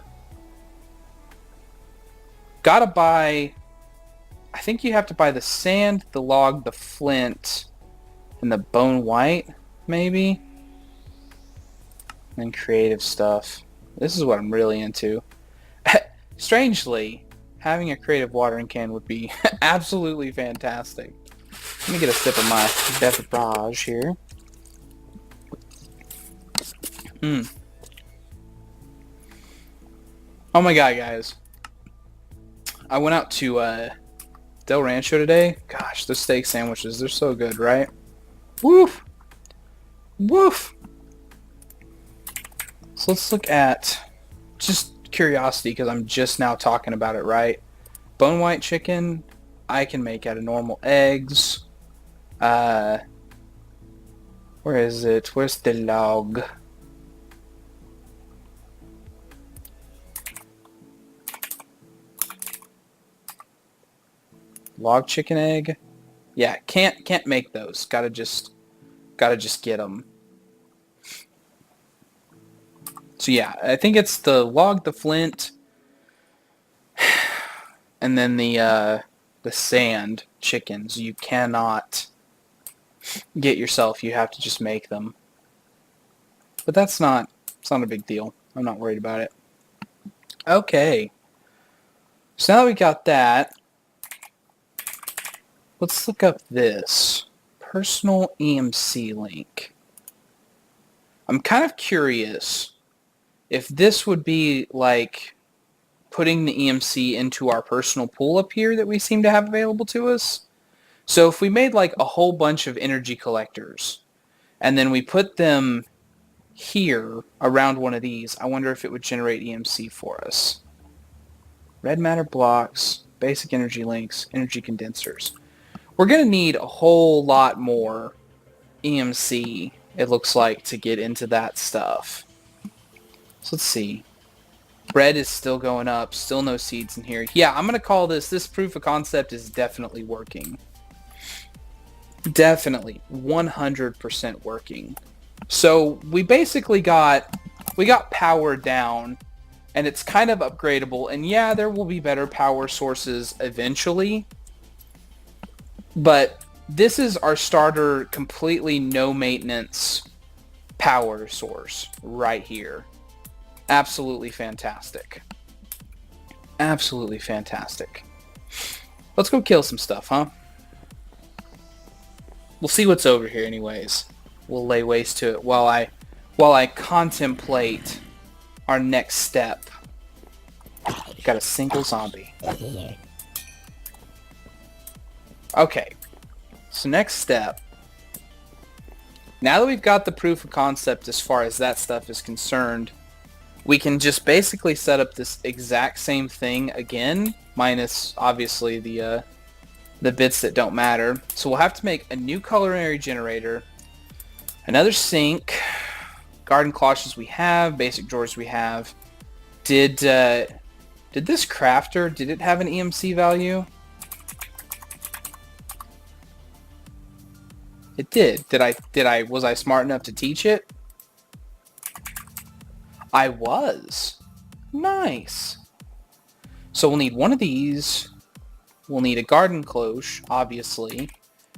Gotta buy... I think you have to buy the sand, the log, the flint, and the bone white, maybe? And creative stuff. This is what I'm really into. Strangely, having a creative watering can would be absolutely fantastic. Let me get a sip of my beverage here. Oh my god, guys. I went out to Del Rancho today. Gosh, those steak sandwiches, they're so good, right? Woof! Woof! So let's look at, just curiosity, because I'm just now talking about it, right? Bone white chicken, I can make out of normal eggs. Where is it? Where's the log? Log chicken egg? Yeah, can't make those. Gotta just get them. So yeah, I think it's the log, the flint, and then the sand chickens. You cannot get yourself. You have to just make them. But it's not a big deal. I'm not worried about it. Okay. So now that we got that, let's look up this personal EMC link. I'm kind of curious if this would be like putting the EMC into our personal pool up here that we seem to have available to us. So if we made like a whole bunch of energy collectors and then we put them here around one of these, I wonder if it would generate EMC for us. Red matter blocks, basic energy links, energy condensers. We're going to need a whole lot more EMC, it looks like, to get into that stuff. So let's see. Bread is still going up. Still no seeds in here. Yeah, I'm going to call this proof of concept is definitely working. Definitely. 100% working. So we basically got power down, and it's kind of upgradable. And yeah, there will be better power sources eventually. But this is our starter, completely no maintenance power source right here. Absolutely fantastic. Absolutely fantastic. Let's go kill some stuff, huh? We'll see what's over here anyways. We'll lay waste to it while I contemplate our next step. Got a single zombie. Okay. So next step. Now that we've got the proof of concept as far as that stuff is concerned, we can just basically set up this exact same thing again, minus obviously the bits that don't matter. So we'll have to make a new culinary generator, another sink, garden cloches we have, basic drawers we have. Did this crafter, did it have an EMC value? It did. Was I smart enough to teach it? I was. Nice. So we'll need one of these. We'll need a garden cloche, obviously.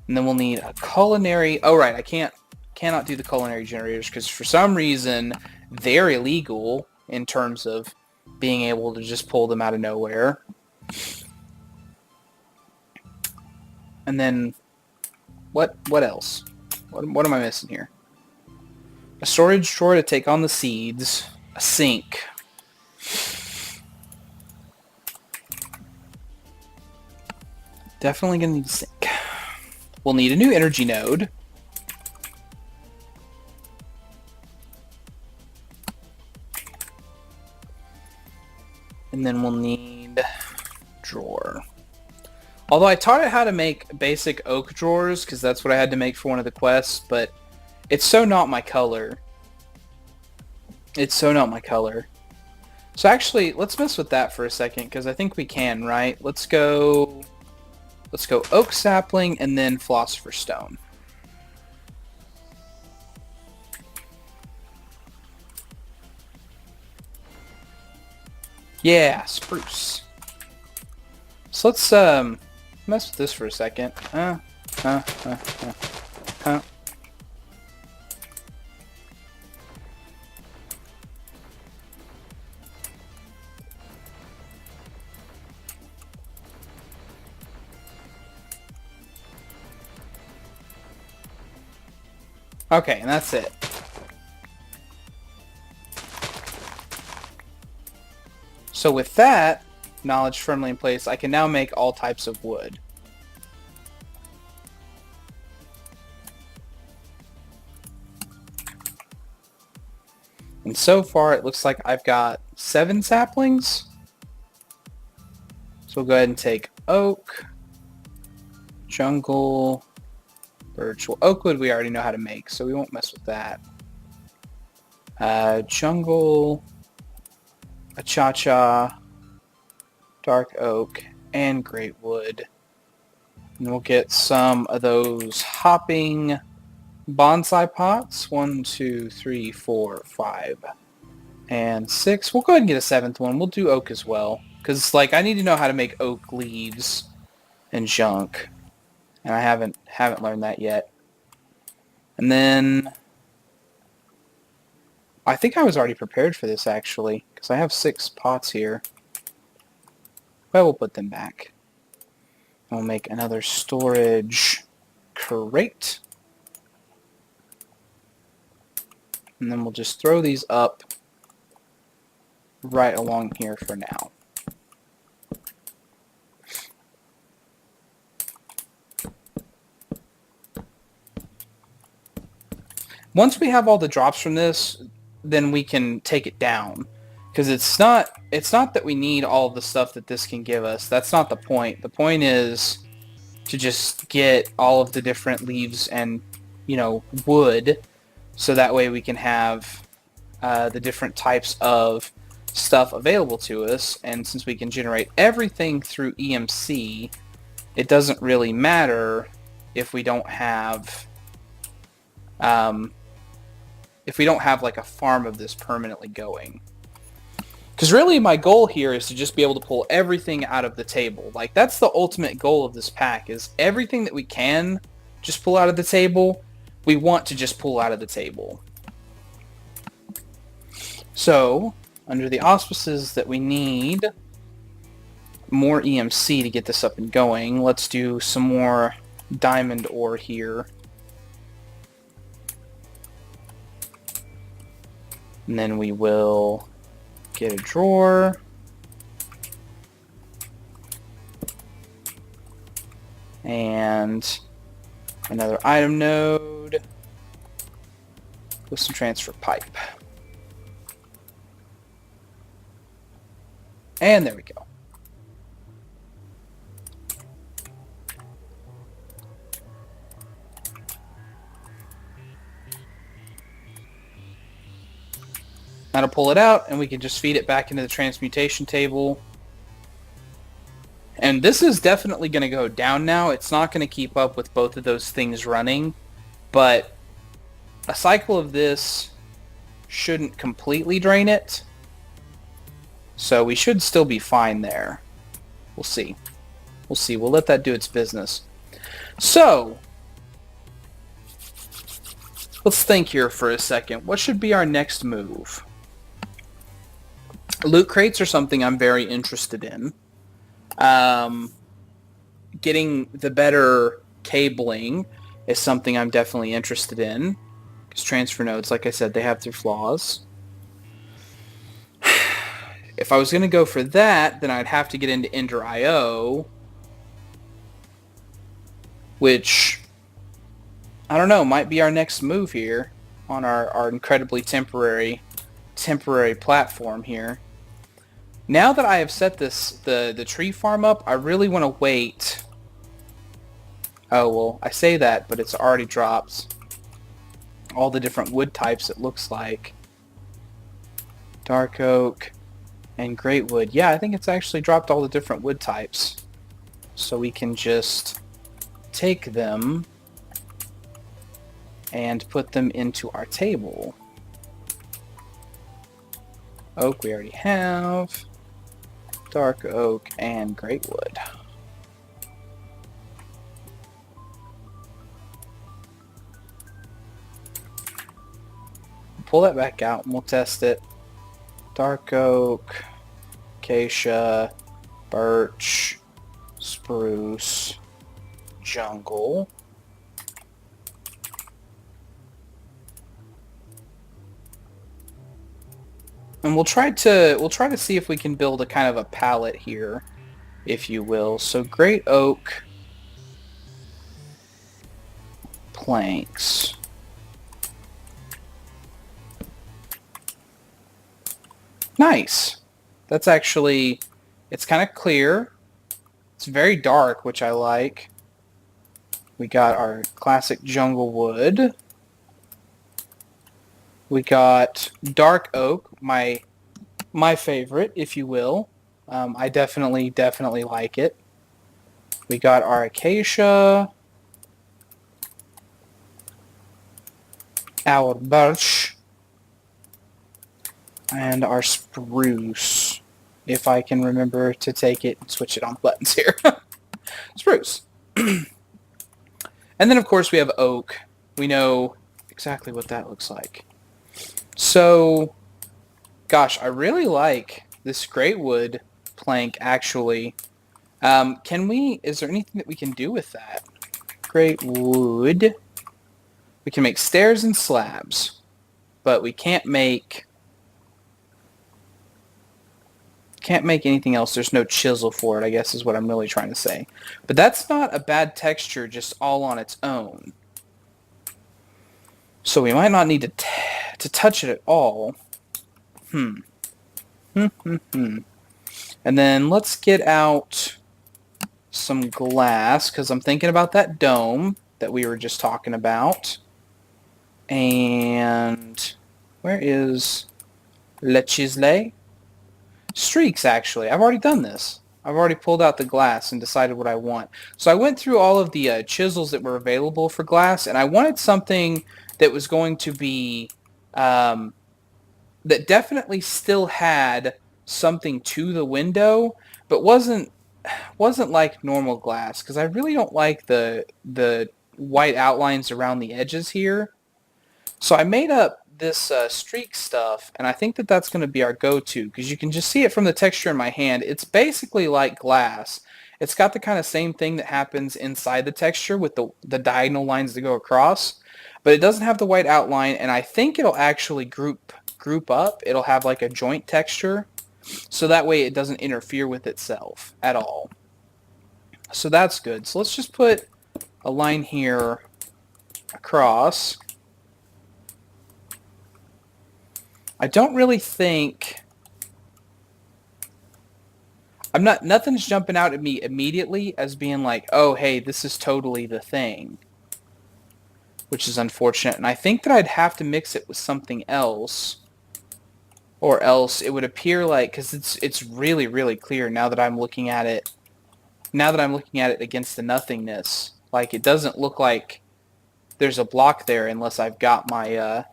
And then we'll need a culinary... Oh, right. I cannot do the culinary generators because for some reason they're illegal in terms of being able to just pull them out of nowhere. And then what else? What am I missing here? A storage drawer to take on the seeds. A sink. Definitely gonna need a sink. We'll need a new energy node. And then we'll need drawer. Although I taught it how to make basic oak drawers, because that's what I had to make for one of the quests, but it's so not my color. It's so not my color. So actually, let's mess with that for a second, because I think we can, right? Let's go oak sapling and then philosopher's stone. Yeah, spruce. So let's mess with this for a second. Okay, and that's it. So with that knowledge firmly in place, I can now make all types of wood. And so far, it looks like I've got 7 saplings. So we'll go ahead and take oak, jungle, birch. Well, oak wood we already know how to make, so we won't mess with that. Jungle, achacha, dark oak, and great wood. And we'll get some of those hopping bonsai pots. 1, 2, 3, 4, 5, and 6. We'll go ahead and get a 7th one. We'll do oak as well, because like I need to know how to make oak leaves and junk, and I haven't learned that yet. And then I think I was already prepared for this actually, because I have 6 pots here. But we'll put them back. We'll make another storage crate. And then we'll just throw these up right along here for now. Once we have all the drops from this, then we can take it down. Because it's not that we need all the stuff that this can give us. That's not the point. The point is to just get all of the different leaves and, you know, wood, so that way we can have the different types of stuff available to us. And since we can generate everything through EMC, it doesn't really matter if we don't have like a farm of this permanently going. Because really my goal here is to just be able to pull everything out of the table. Like, that's the ultimate goal of this pack, is everything that we can just pull out of the table, we want to just pull out of the table. So, under the auspices that we need more EMC to get this up and going, let's do some more diamond ore here. And then we will get a drawer. And another item node with some transfer pipe. And there we go. That'll pull it out, and we can just feed it back into the transmutation table. And this is definitely going to go down now. It's not going to keep up with both of those things running, but a cycle of this shouldn't completely drain it. So we should still be fine there. We'll see. We'll see. We'll let that do its business. So, let's think here for a second. What should be our next move? Loot crates are something I'm very interested in. Getting the better cabling is something I'm definitely interested in. Because transfer nodes, like I said, they have their flaws. If I was going to go for that, then I'd have to get into Ender IO, which, I don't know, might be our next move here on our incredibly temporary platform here. Now that I have set the tree farm up, I really want to wait. Oh, well, I say that, but it's already dropped all the different wood types, it looks like. dark oak, and great wood. Yeah, I think it's actually dropped all the different wood types. So we can just take them and put them into our table. Oak we already have. Dark oak and great wood. Pull that back out and we'll test it. Dark oak, acacia, birch, spruce, jungle. And we'll try to see if we can build a kind of a palette here, if you will. So great oak planks. Nice. That's actually, it's kind of clear. It's very dark, which I like. We got our classic jungle wood. We got dark oak, my favorite, if you will. I definitely like it. We got our acacia, our birch, and our spruce. If I can remember to take it and switch it on buttons here. Spruce. And then, of course, we have oak. We know exactly what that looks like. So, gosh, I really like this great wood plank, actually. Is there anything that we can do with that? Great wood. We can make stairs and slabs, but we can't make anything else. There's no chisel for it, I guess is what I'm really trying to say. But that's not a bad texture just all on its own. So we might not need to touch it at all. And then let's get out some glass, because I'm thinking about that dome that we were just talking about. And where is Le Chisel? Streaks, actually. I've already done this. I've already pulled out the glass and decided what I want. So I went through all of the chisels that were available for glass, and I wanted something that was going to be, that definitely still had something to the window, but wasn't like normal glass, because I really don't like the white outlines around the edges here. So I made up this streak stuff, and I think that that's going to be our go-to, because you can just see it from the texture in my hand. It's basically like glass. It's got the kind of same thing that happens inside the texture with the diagonal lines that go across, but it doesn't have the white outline, and I think it'll actually group up. It'll have like a joint texture, so that way it doesn't interfere with itself at all. So that's good. So let's just put a line here across. I don't really think... nothing's jumping out at me immediately as being like, oh, hey, this is totally the thing. Which is unfortunate. And I think that I'd have to mix it with something else. Or else it would appear like... Because it's really, really clear now that I'm looking at it. Now that I'm looking at it against the nothingness. Like, it doesn't look like there's a block there unless I've got my...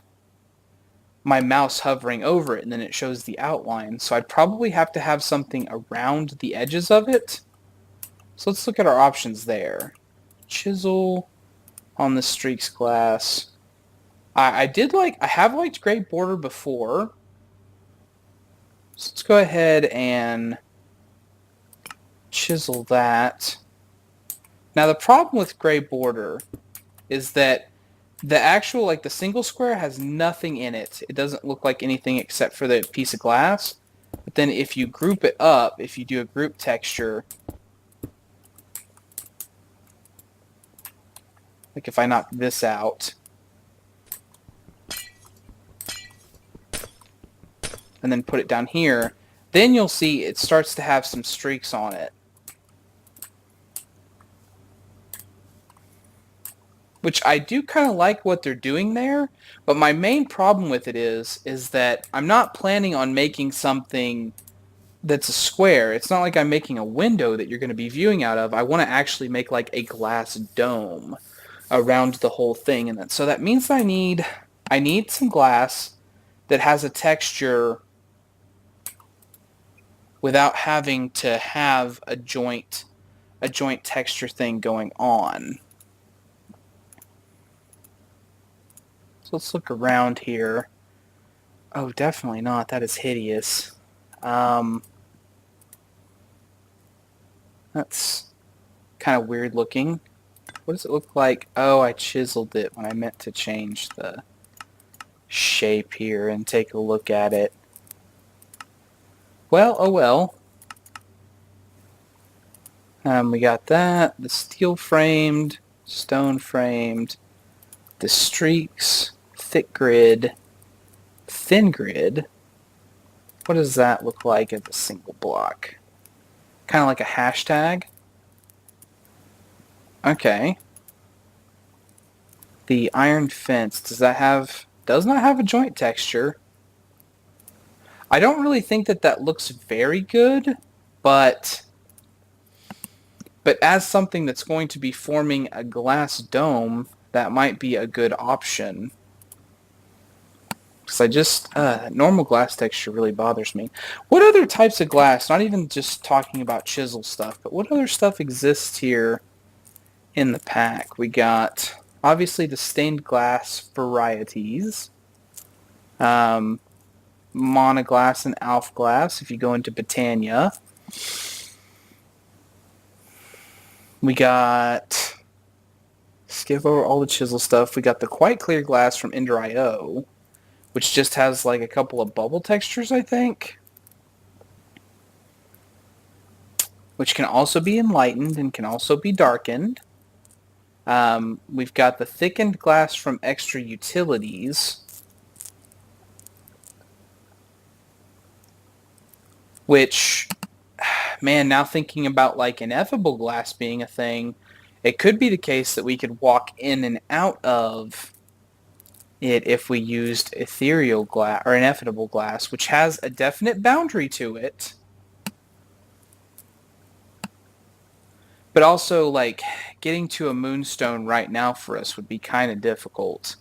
my mouse hovering over it, and then it shows the outline. So I'd probably have to have something around the edges of it. So let's look at our options there. Chisel on the streaks glass. I have liked gray border before. So let's go ahead and chisel that. Now the problem with gray border is that the actual, like the single square has nothing in it. It doesn't look like anything except for the piece of glass. But then if you group it up, if you do a group texture, like if I knock this out, and then put it down here, then you'll see it starts to have some streaks on it. which I do kind of like what they're doing there, but my main problem with it is that I'm not planning on making something that's a square. It's not like I'm making a window that you're going to be viewing out of. I want to actually make like a glass dome around the whole thing, and so that means I need some glass that has a texture without having to have a joint texture thing going on. So let's look around here. Oh, definitely not. That is hideous. That's kind of weird looking. What does it look like? Oh, I chiseled it when I meant to change the shape here and take a look at it. Well, oh well. We got that, the steel framed, stone framed, the streaks, thick grid, thin grid. What does that look like as a single block? Kind of like a hashtag. Okay. The iron fence, does not have a joint texture. I don't really think that looks very good, but as something that's going to be forming a glass dome, that might be a good option. Because normal glass texture really bothers me. What other types of glass, not even just talking about chisel stuff, but what other stuff exists here in the pack? We got, obviously, the stained glass varieties. Monoglass and Alf glass, if you go into Britannia. We got, skip over all the chisel stuff, we got the quite clear glass from Ender.io, which just has like a couple of bubble textures, I think. Which can also be enlightened and can also be darkened. We've got the thickened glass from Extra Utilities, which, man, now thinking about like ineffable glass being a thing, it could be the case that we could walk in and out of it if we used ethereal glass or ineffable glass, which has a definite boundary to it. But also, like, getting to a moonstone right now for us would be kind of difficult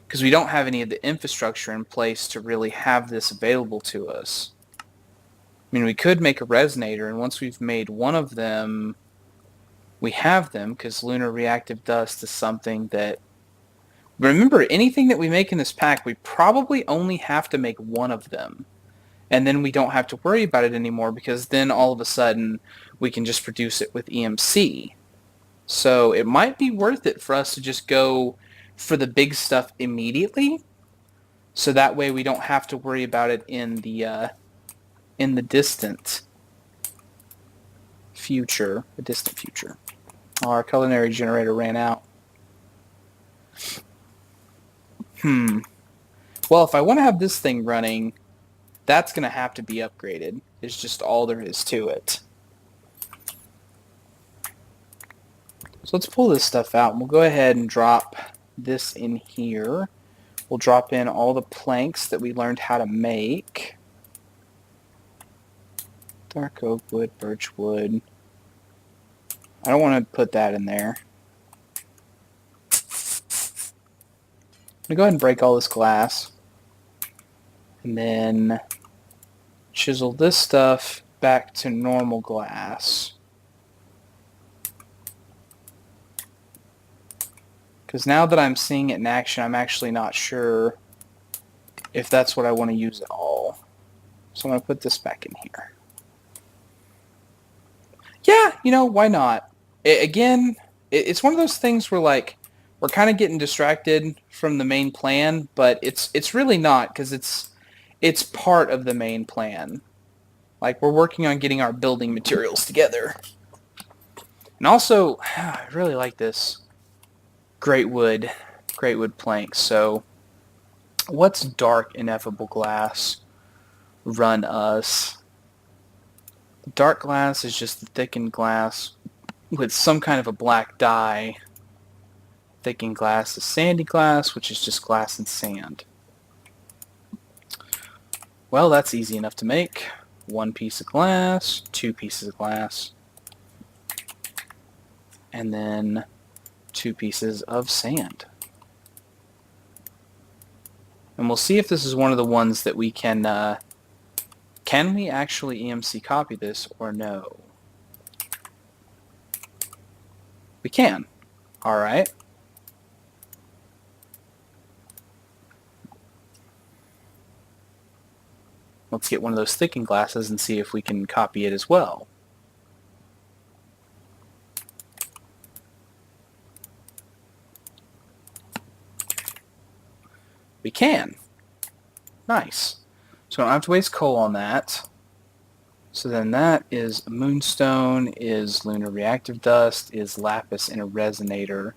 because we don't have any of the infrastructure in place to really have this available to us. I mean, we could make a resonator, and once we've made one of them, we have them, because lunar reactive dust is something that... Remember, anything that we make in this pack, we probably only have to make one of them. And then we don't have to worry about it anymore, because then all of a sudden we can just produce it with EMC. So it might be worth it for us to just go for the big stuff immediately, so that way we don't have to worry about it in the distant future. Oh, our culinary generator ran out. Well, if I want to have this thing running, that's going to have to be upgraded. It's just all there is to it. So let's pull this stuff out, and we'll go ahead and drop this in here. We'll drop in all the planks that we learned how to make. Dark oak wood, birch wood. I don't want to put that in there. I'm going to go ahead and break all this glass. And then chisel this stuff back to normal glass. Because now that I'm seeing it in action, I'm actually not sure if that's what I want to use at all. So I'm going to put this back in here. Yeah, you know, why not? It's one of those things where, like, we're kind of getting distracted from the main plan, but it's really not, because it's part of the main plan. Like, we're working on getting our building materials together. And also, I really like this great wood planks. So, what's dark ineffable glass run us? Dark glass is just the thickened glass with some kind of a black dye. Thickened glass is sandy glass, which is just glass and sand. Well, that's easy enough to make. 1 piece of glass, 2 pieces of glass, and then 2 pieces of sand. And we'll see if this is one of the ones that we can we actually EMC copy this or no? We can. Alright. Let's get one of those thickened glasses and see if we can copy it as well. We can. Nice. So I don't have to waste coal on that. So then that is a moonstone, is lunar reactive dust, is lapis in a resonator.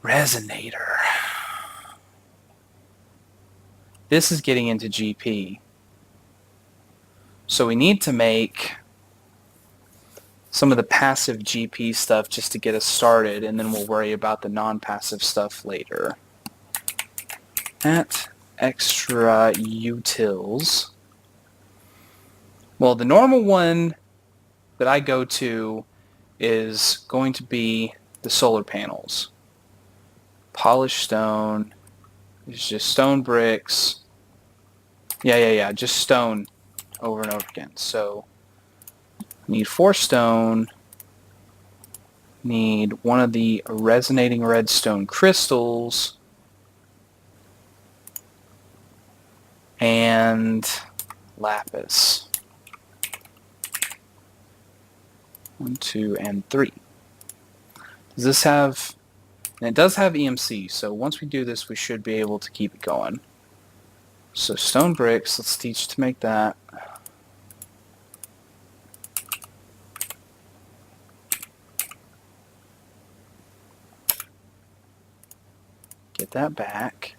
Resonator. This is getting into GP. So we need to make some of the passive GP stuff just to get us started, and then we'll worry about the non-passive stuff later. At extra utils. Well, the normal one that I go to is going to be the solar panels. Polished stone. It's just stone bricks. Yeah. Just stone over and over again. So, need 4 stone. Need one of the resonating redstone crystals. And lapis. 1, 2, and 3. Does this have... And it does have EMC, so once we do this, we should be able to keep it going. So stone bricks, let's teach to make that. Get that back.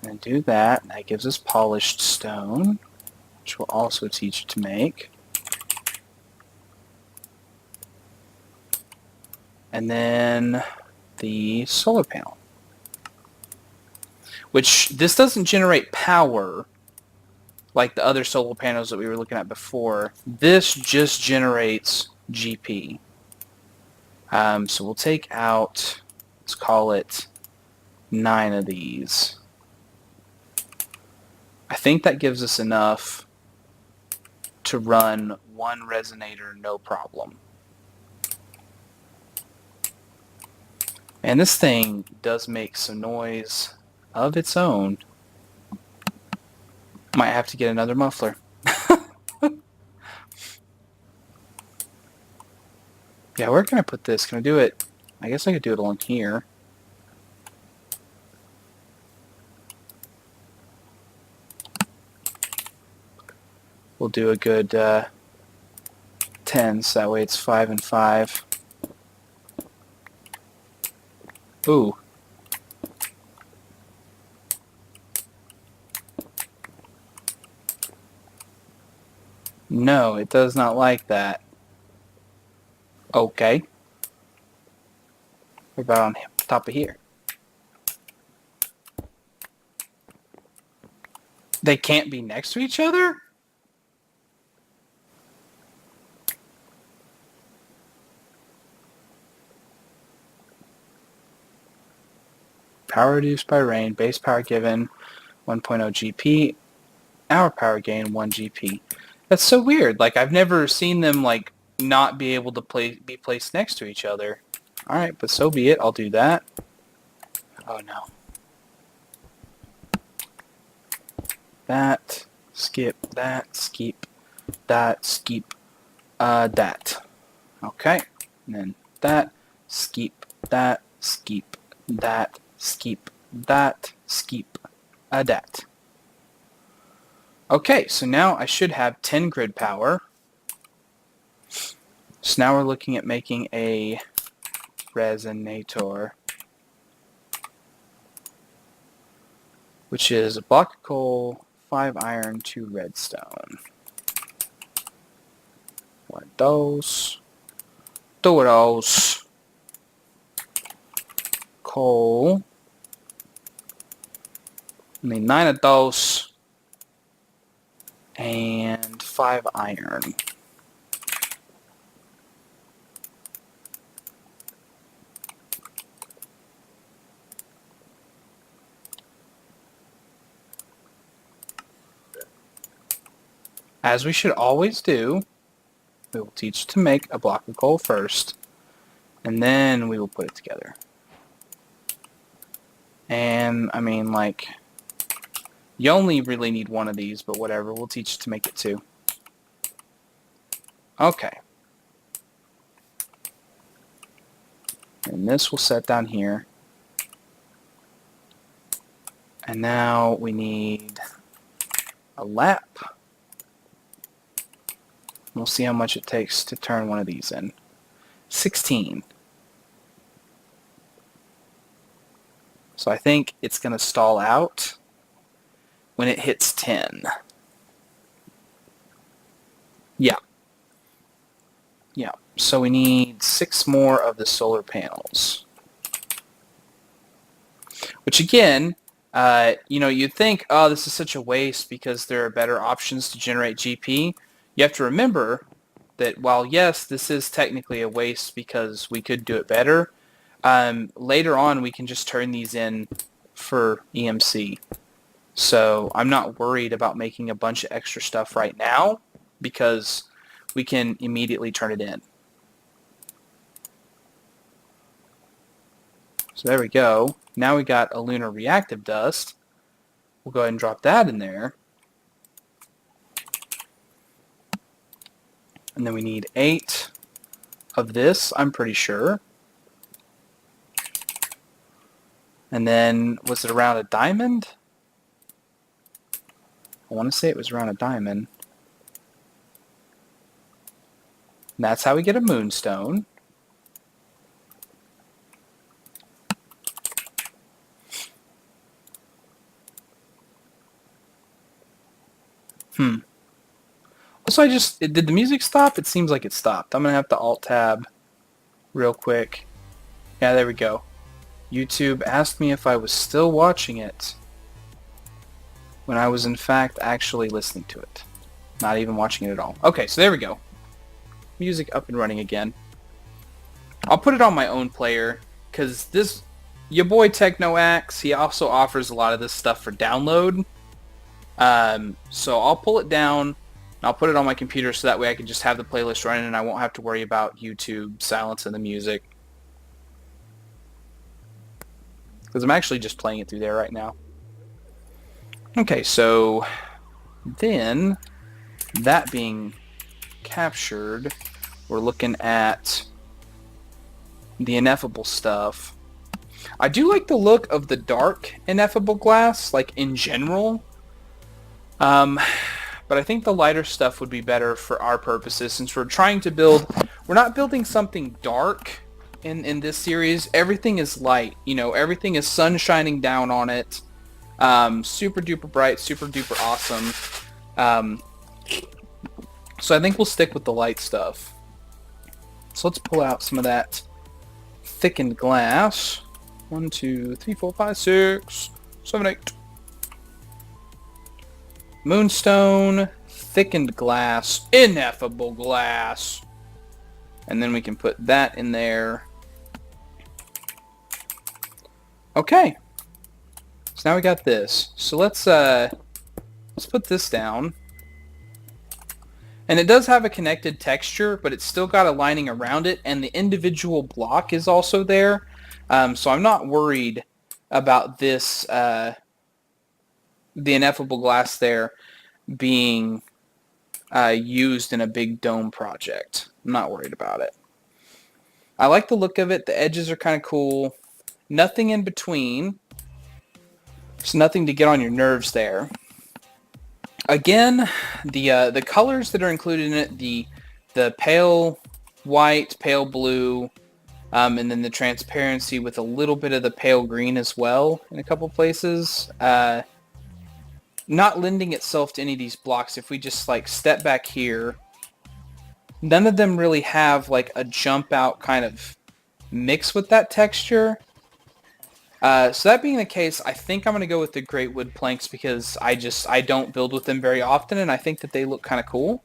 And do that. That gives us polished stone, which we'll also teach you to make. And then the solar panel. Which, this doesn't generate power like the other solar panels that we were looking at before. This just generates GP. So we'll take out, let's call it 9 of these. I think that gives us enough to run 1 resonator no problem. And this thing does make some noise of its own. Might have to get another muffler. Yeah, where can I put this? Can I do it? I guess I could do it along here. We'll do a good 10, so that way it's 5 and 5. Ooh. No, it does not like that. Okay. What about on top of here? They can't be next to each other? Power reduced by rain, base power given 1.0 GP, hour power gain 1 GP. That's so weird. Like, I've never seen them like not be able to be placed next to each other. Alright, but so be it. I'll do that. Oh no. That, skip, that, skip, that, skip, that. Okay. And then that, skip, that, skip, that, skip, that, skip, that. Okay, so now I should have 10 grid power. So now we're looking at making a resonator, which is a block of coal, 5 iron, 2 redstone. One of those. Two of those. coal. I need 9 of those. And 5 iron. As we should always do, we will teach to make a block of coal first, and then we will put it together. And, I mean, like, you only really need 1 of these, but whatever, we'll teach to make it 2. Okay. And this will set down here. And now we need a lap. We'll see how much it takes to turn one of these in. 16. So I think it's going to stall out when it hits 10. Yeah. Yeah. So we need 6 more of the solar panels. Which again, you know, you'd think, oh, this is such a waste because there are better options to generate GP. You have to remember that while, yes, this is technically a waste because we could do it better, later on we can just turn these in for EMC. So I'm not worried about making a bunch of extra stuff right now because we can immediately turn it in. So there we go. Now we got a lunar reactive dust. We'll go ahead and drop that in there. And then we need 8 of this, I'm pretty sure. And then, was it around a diamond? I want to say it was around a diamond. And that's how we get a moonstone. Also, did the music stop? It seems like it stopped. I'm going to have to Alt-Tab real quick. Yeah, there we go. YouTube asked me if I was still watching it when I was in fact actually listening to it. Not even watching it at all. Okay, so there we go. Music up and running again. I'll put it on my own player because this, your boy TechnoAxe, he also offers a lot of this stuff for download. So I'll pull it down. I'll put it on my computer so that way I can just have the playlist running and I won't have to worry about YouTube silencing the music. Because I'm actually just playing it through there right now. Okay, so then that being captured, we're looking at the ineffable stuff. I do like the look of the dark ineffable glass, like in general. But I think the lighter stuff would be better for our purposes since we're trying to build... We're not building something dark in this series. Everything is light. You know, everything is sun shining down on it. Super duper bright, super duper awesome. So I think we'll stick with the light stuff. So let's pull out some of that thickened glass. 1, 2, 3, 4, 5, 6, 7, 8. Moonstone, thickened glass, ineffable glass. And then we can put that in there. Okay. So now we got this. So let's put this down. And it does have a connected texture, but it's still got a lining around it, and the individual block is also there. So I'm not worried about this, the ineffable glass there being used in a big dome project. I'm not worried about it. I like the look of it. The edges are kind of cool. Nothing in between. There's nothing to get on your nerves there. Again, the colors that are included in it, the pale white, pale blue, and then the transparency with a little bit of the pale green as well in a couple places. Not lending itself to any of these blocks. If we just like step back here, none of them really have like a jump out kind of mix with that texture. So that being the case, I think I'm going to go with the great wood planks because I don't build with them very often, and I think that they look kind of cool.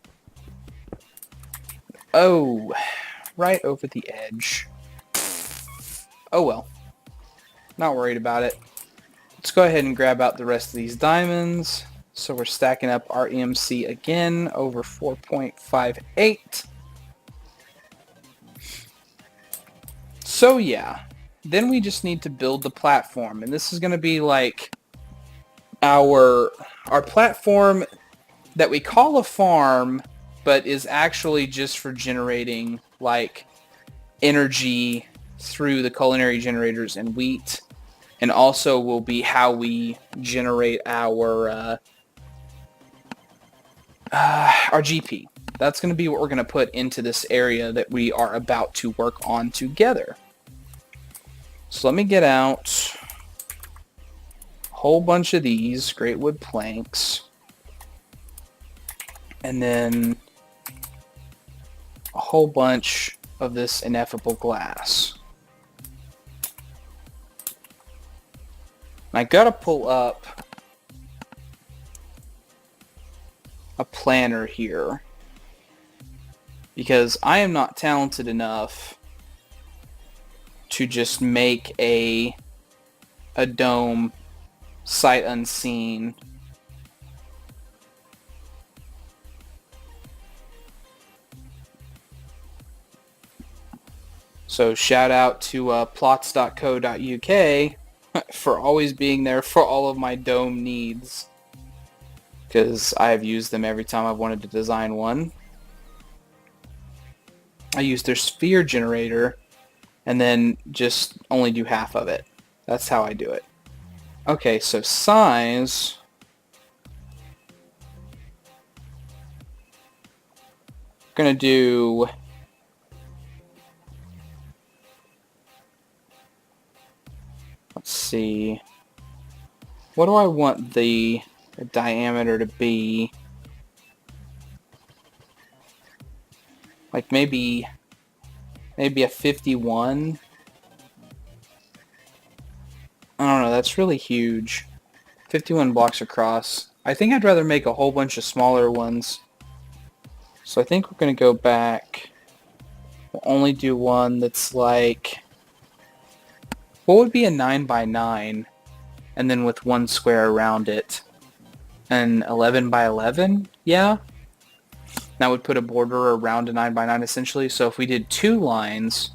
Oh, right over the edge. Oh well, not worried about it. Let's go ahead and grab out the rest of these diamonds. So we're stacking up our EMC again over 4.58. So yeah, then we just need to build the platform, and this is going to be like our platform that we call a farm, but is actually just for generating like energy through the culinary generators and wheat, and also will be how we generate our GP. That's going to be what we're going to put into this area that we are about to work on together. So let me get out a whole bunch of these great wood planks, and then a whole bunch of this ineffable glass. And I gotta pull up a planner here because I am not talented enough to just make a dome sight unseen. So shout out to plots.co.uk for always being there for all of my dome needs, because I have used them every time I've wanted to design one. I use their sphere generator and then just only do half of it. That's how I do it. Okay, so size. I'm gonna do let's see. What do I want the diameter to be? Like maybe a 51. I don't know, that's really huge. 51 blocks across. I think I'd rather make a whole bunch of smaller ones. So I think we're going to go back. We'll only do one that's like... What would be a 9 by 9? And then with one square around it. An 11 by 11? Yeah? That would put a border around a 9 by 9 essentially. So if we did 2 lines...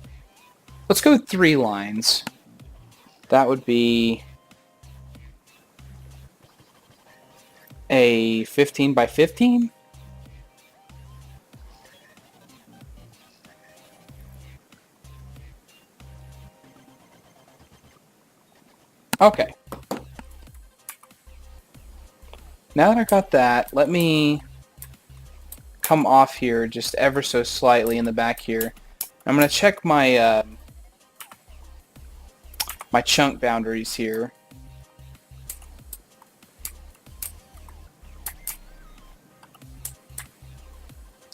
Let's go with 3 lines. That would be a 15 by 15? Okay. Now that I got that, let me come off here just ever so slightly in the back here. I'm going to check my my chunk boundaries here.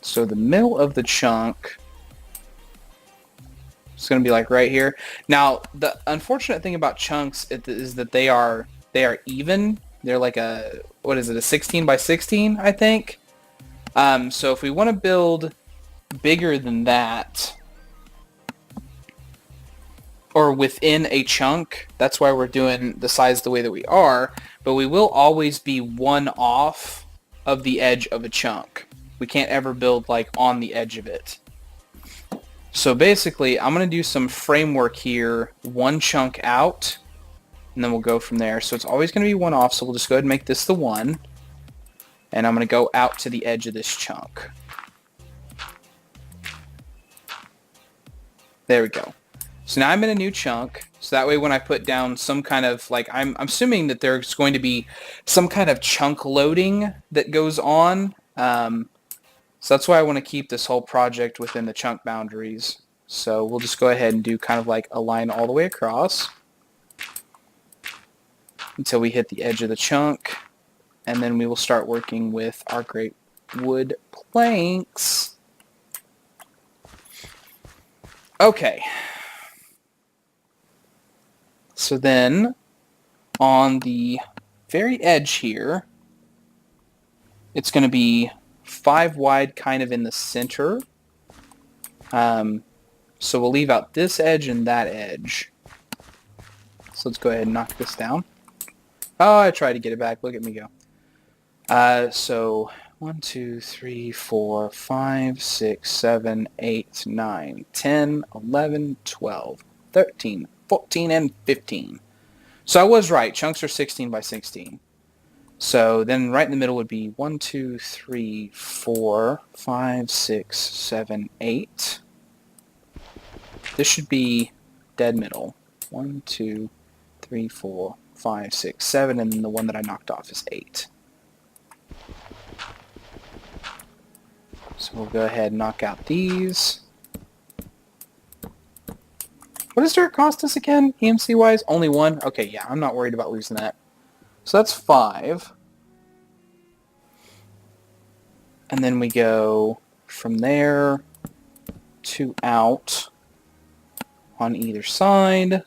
So the middle of the chunk is going to be like right here. Now, the unfortunate thing about chunks is that they are even. They're like a, what is it, a 16 by 16, I think. So if we want to build bigger than that, or within a chunk, that's why we're doing the size the way that we are, but we will always be one off of the edge of a chunk. We can't ever build like on the edge of it. So basically, I'm going to do some framework here, one chunk out, and then we'll go from there. So it's always going to be one off, so we'll just go ahead and make this the 1. And I'm going to go out to the edge of this chunk. There we go. So now I'm in a new chunk, so that way when I put down some kind of, like, I'm assuming that there's going to be some kind of chunk loading that goes on. So that's why I want to keep this whole project within the chunk boundaries. So we'll just go ahead and do kind of like a line all the way across until we hit the edge of the chunk, and then we will start working with our great wood planks. Okay. So then, on the very edge here, it's going to be 5 wide kind of in the center. So we'll leave out this edge and that edge. So let's go ahead and knock this down. Oh, I tried to get it back. Look at me go. So 1, 2, 3, 4, 5, 6, 7, 8, 9, 10, 11, 12, 13, 14, and 15. So I was right. Chunks are 16 by 16. So then right in the middle would be 1, 2, 3, 4, 5, 6, 7, 8. This should be dead middle. 1, 2, 3, 4, 5, 6, 7, and then the one that I knocked off is 8. So we'll go ahead and knock out these. What does dirt cost us again, EMC-wise? Only 1? Okay, yeah, I'm not worried about losing that. So that's 5. And then we go from there to out on either side.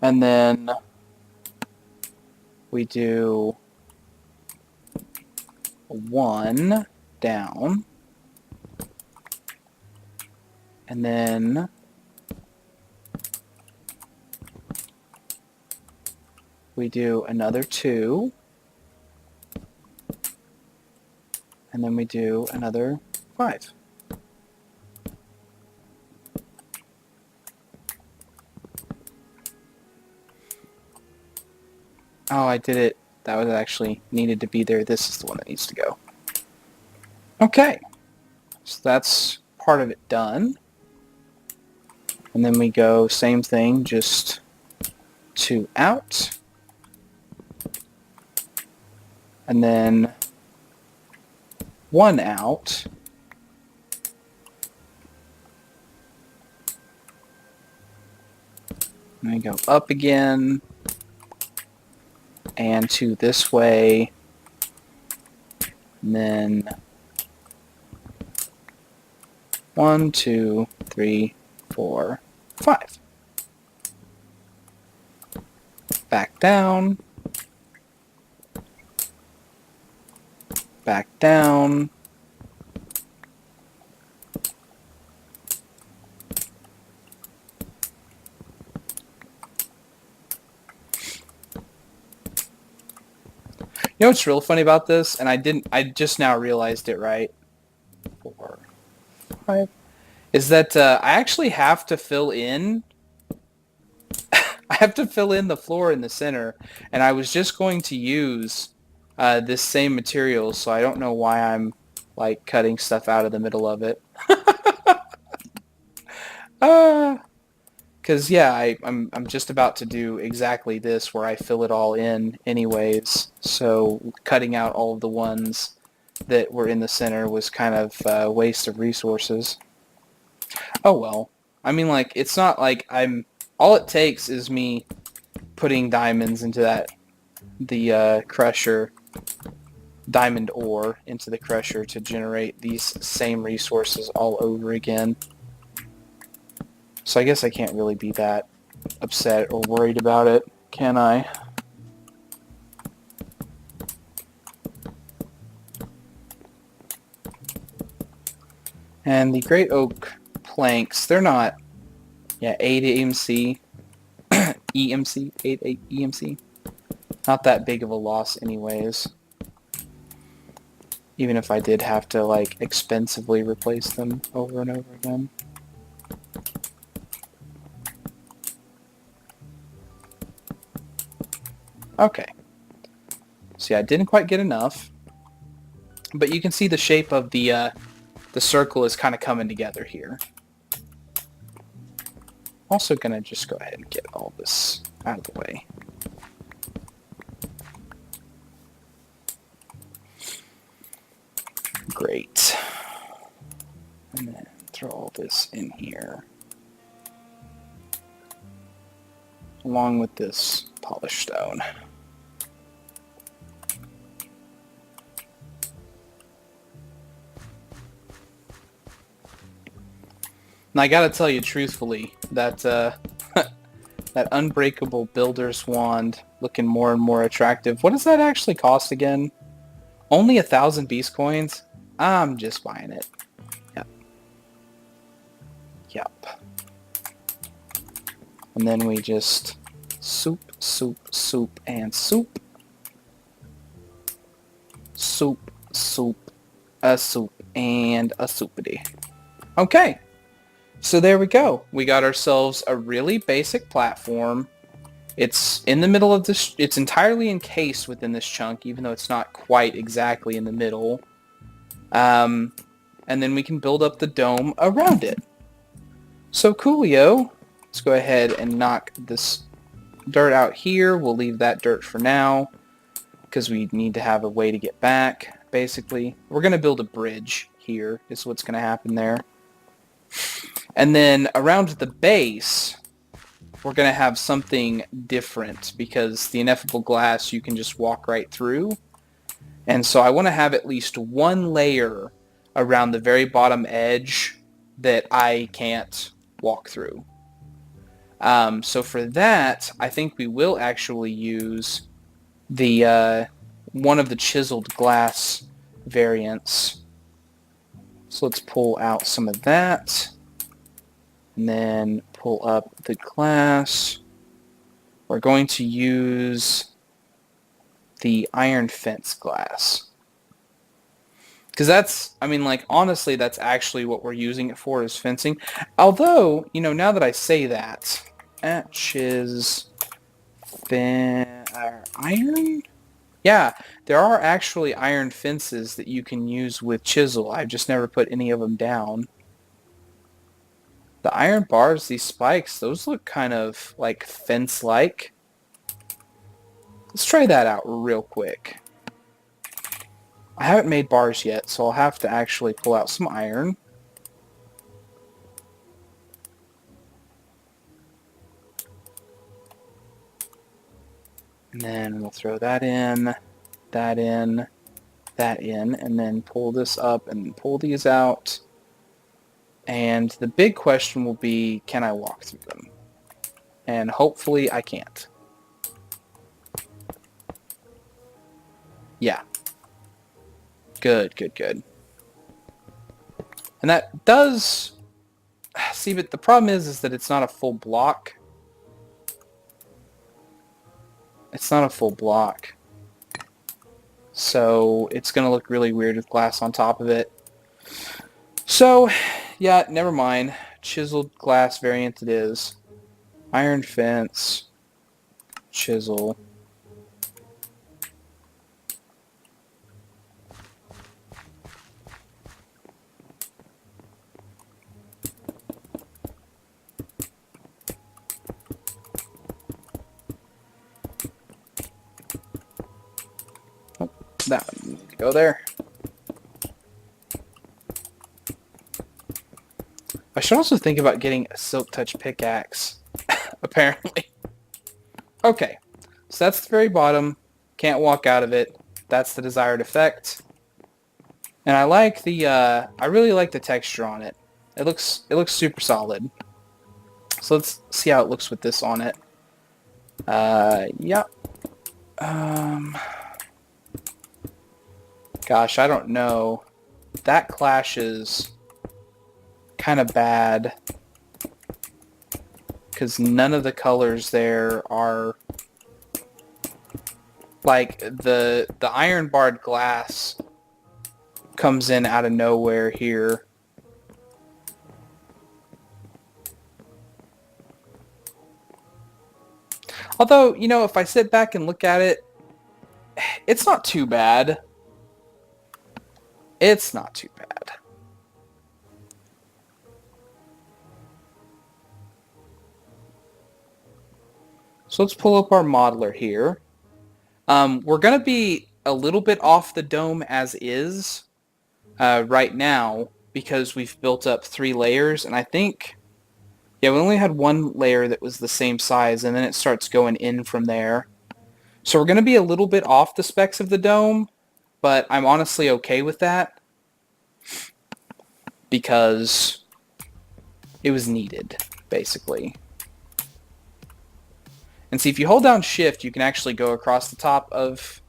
And then we do 1 down. And then we do another 2. And then we do another 5. Oh, I did it. That was actually needed to be there. This is the one that needs to go. Okay. So that's part of it done. And then we go same thing, just 2 out. And then 1 out. And we go up again. And 2 this way. And then 1, 2, 3, 4, 5. Back down. Back down. You know what's real funny about this? And I just now realized it, right? 4, 5. Is that I actually have to fill in I have to fill in the floor in the center, and I was just going to use this same material, so I don't know why I'm like cutting stuff out of the middle of it. Because yeah, I'm just about to do exactly this where I fill it all in anyways, so cutting out all of the ones that were in the center was kind of a waste of resources. Oh well. I mean, like, it's not like all it takes is me putting diamonds into the crusher, diamond ore into the crusher to generate these same resources all over again. So I guess I can't really be that upset or worried about it, can I? And the great oak planks, they're not, yeah, 8 EMC, EMC, 8 EMC. Not that big of a loss anyways. Even if I did have to, like, expensively replace them over and over again. Okay. See, I didn't quite get enough. But you can see the shape of the circle is kind of coming together here. Also gonna just go ahead and get all this out of the way. Great. And then throw all this in here. Along with this polished stone. And I gotta tell you truthfully that That unbreakable builder's wand looking more and more attractive. What does that actually cost again? Only 1,000 beast coins? I'm just buying it. Yep. Yep. And then we just soup, soup, soup, and soup. Soup, soup, a soup, and a soupity. Okay. So there we go. We got ourselves a really basic platform. It's in the middle of this, it's entirely encased within this chunk, even though it's not quite exactly in the middle. And then we can build up the dome around it. So coolio. Let's go ahead and knock this dirt out here. We'll leave that dirt for now, because we need to have a way to get back, basically. We're going to build a bridge here, is what's going to happen there. And then around the base, we're going to have something different, because the ineffable glass you can just walk right through. And so I want to have at least one layer around the very bottom edge that I can't walk through. So for that, I think we will actually use the one of the chiseled glass variants. So let's pull out some of that. And then pull up the glass. We're going to use the iron fence glass. Because that's, I mean, like, honestly, that's actually what we're using it for, is fencing. Although, you know, now that I say that, iron? Yeah, there are actually iron fences that you can use with chisel. I've just never put any of them down. The iron bars, these spikes, those look kind of like fence-like. Let's try that out real quick. I haven't made bars yet, so I'll have to actually pull out some iron. And then we'll throw that in, that in, that in, and then pull this up and pull these out. And the big question will be, can I walk through them? And hopefully I can't. Yeah. Good, good, good. And that does... See, but the problem is that it's not a full block. It's not a full block. So it's going to look really weird with glass on top of it. So, yeah, never mind. Chiseled glass variant it is. Iron fence. Chisel. Oh, that one needs to go there. I should also think about getting a silk touch pickaxe, apparently. Okay, so that's the very bottom. Can't walk out of it. That's the desired effect. And I like the, I really like the texture on it. It looks super solid. So let's see how it looks with this on it. Yep. Gosh, I don't know. That clashes kind of bad, because none of the colors there are like the iron barred glass comes in out of nowhere here. Although, you know, if I sit back and look at it, it's not too bad. It's not too bad. So let's pull up our modeler here. We're going to be a little bit off the dome as is right now, because we've built up 3 layers, and I think, yeah, we only had 1 layer that was the same size, and then it starts going in from there. So we're going to be a little bit off the specs of the dome, but I'm honestly okay with that, because it was needed, basically. And see, if you hold down shift, you can actually go across the top of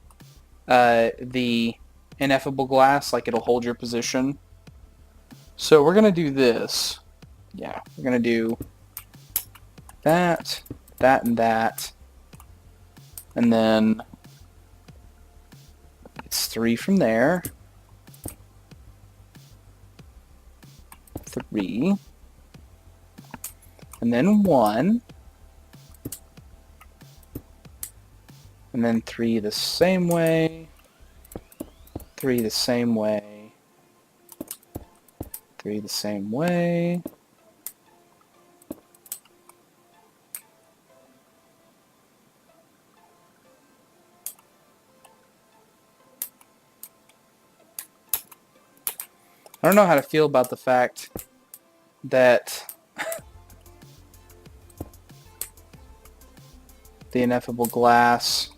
the ineffable glass, like it'll hold your position. So we're going to do this. Yeah, we're going to do that, that, and that. And then it's 3 from there. 3. And then 1. And then 3 the same way. 3 the same way. 3 the same way. I don't know how to feel about the fact that the ineffable glass,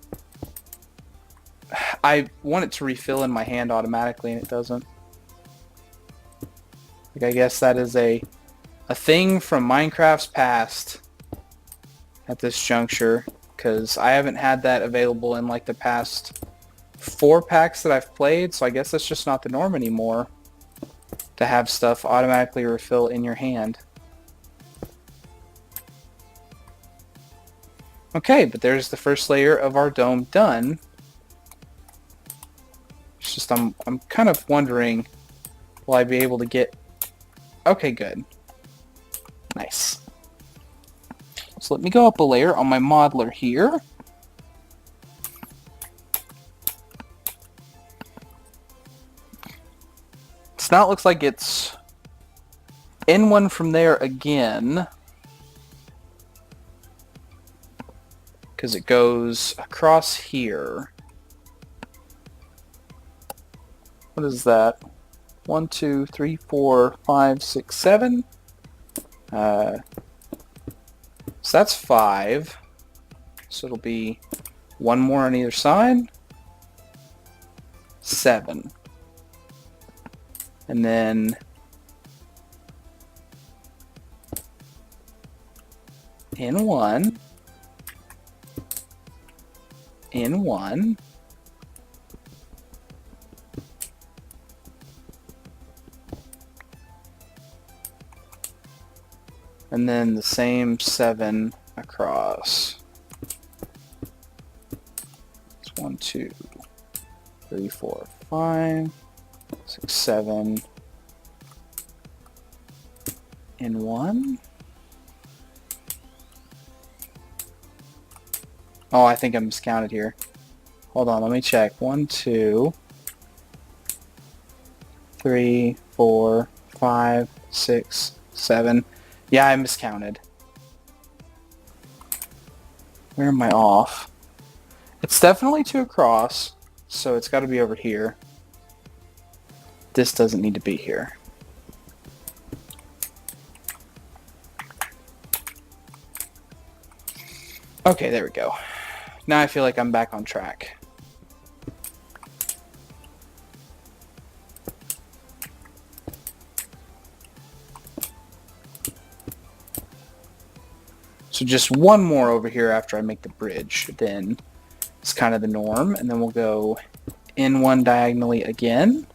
I want it to refill in my hand automatically and it doesn't. Like, I guess that is a thing from Minecraft's past at this juncture, because I haven't had that available in like the past 4 packs that I've played, so I guess that's just not the norm anymore to have stuff automatically refill in your hand. Okay, but there's the first layer of our dome done. It's just I'm kind of wondering, will I be able to get... Okay, good. Nice. So let me go up a layer on my modeler here. So now it looks like it's in one from there again, because it goes across here. What is that? 1, 2, 3, 4, 5, 6, 7. So that's 5. So it'll be 1 more on either side. 7. And then in 1. In 1. And then the same 7 across. It's 1, 2, 3, 4, 5, 6, 7. In 1. Oh, I think I'm miscounted here. Hold on, let me check. 1, 2, 3, 4, 5, 6, 7. Yeah, I miscounted. Where am I off? It's definitely 2 across, so it's got to be over here. This doesn't need to be here. Okay, there we go. Now I feel like I'm back on track. So just 1 more over here after I make the bridge, then it's kind of the norm. And then we'll go in 1 diagonally again.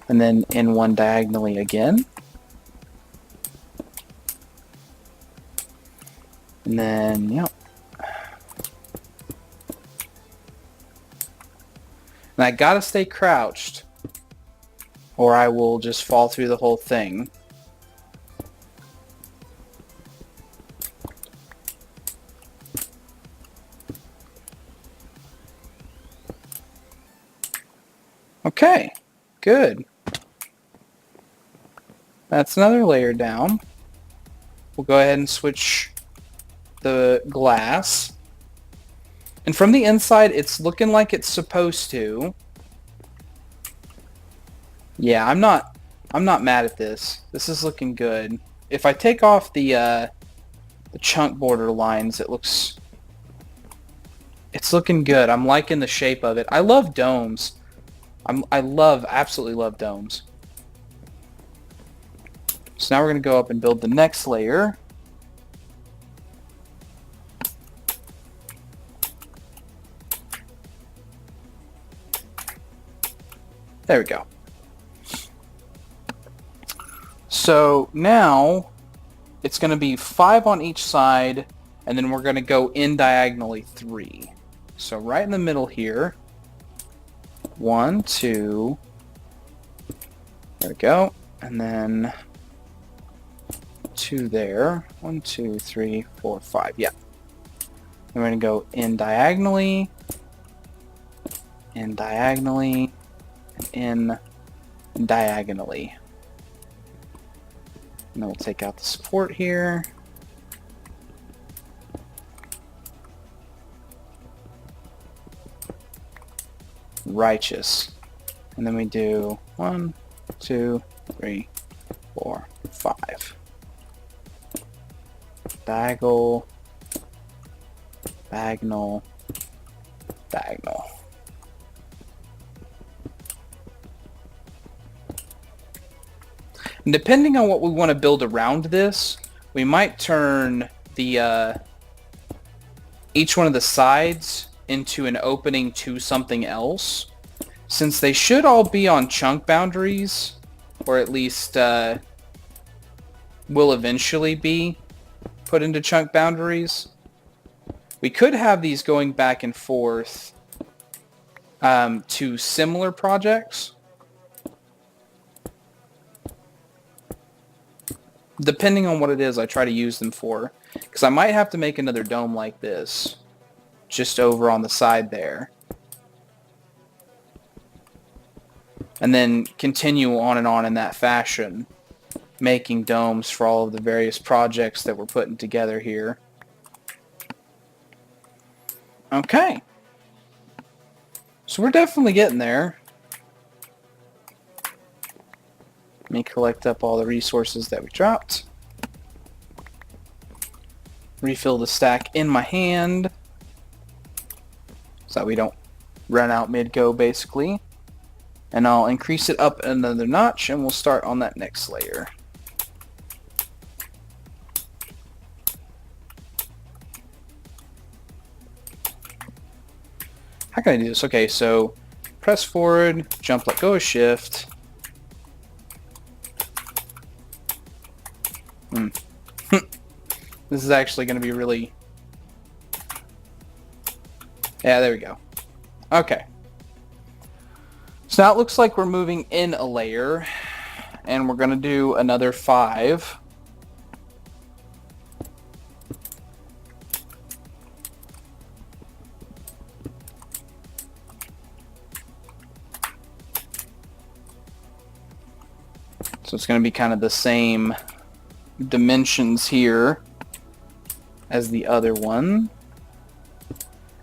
And then in 1 diagonally again. And then, yep. And I gotta stay crouched, or I will just fall through the whole thing. Okay, good. That's another layer down. We'll go ahead and switch the glass. And from the inside, it's looking like it's supposed to. Yeah, I'm not mad at this. This is looking good. If I take off the chunk border lines, it's looking good. I'm liking the shape of it. I love domes. Absolutely love domes. So now we're going to go up and build the next layer. There we go. So now it's going to be 5 on each side, and then we're going to go in diagonally 3. So right in the middle here, 1, 2, there we go, and then 2 there, 1, 2, 3, 4, 5, yeah. Then we're going to go in diagonally, and in diagonally. And then we'll take out the support here. Righteous. And then we do 1, 2, 3, 4, 5. Diagonal, diagonal, diagonal. And depending on what we want to build around this, we might turn the each one of the sides into an opening to something else. Since they should all be on chunk boundaries, or at least will eventually be put into chunk boundaries, we could have these going back and forth to similar projects. Depending on what it is I try to use them for. Because I might have to make another dome like this. Just over on the side there. And then continue on and on in that fashion. Making domes for all of the various projects that we're putting together here. Okay. So we're definitely getting there. Let me collect up all the resources that we dropped. Refill the stack in my hand. So that we don't run out mid-go, basically. And I'll increase it up another notch, and we'll start on that next layer. How can I do this? Okay, so press forward, jump, let go of shift. This is actually going to be really... Yeah, there we go. Okay. So now it looks like we're moving in a layer, and we're going to do another 5. So it's going to be kind of the same dimensions here as the other one,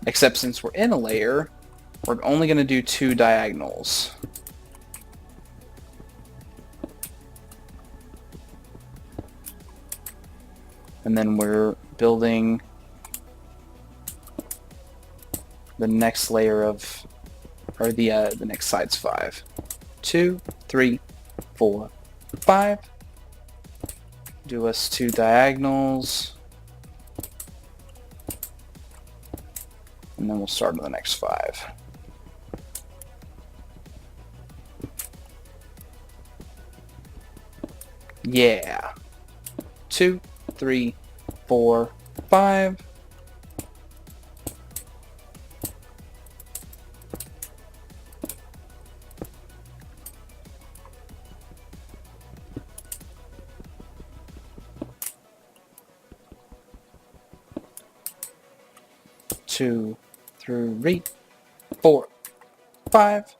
except since we're in a layer, we're only going to do 2 diagonals. And then we're building the next layer of, or the next side's 5. 2, 3, 4, 5. Do us 2 diagonals. And then we'll start on the next 5. Yeah. 2, 3, 4, 5. Two, 3, 4, 5.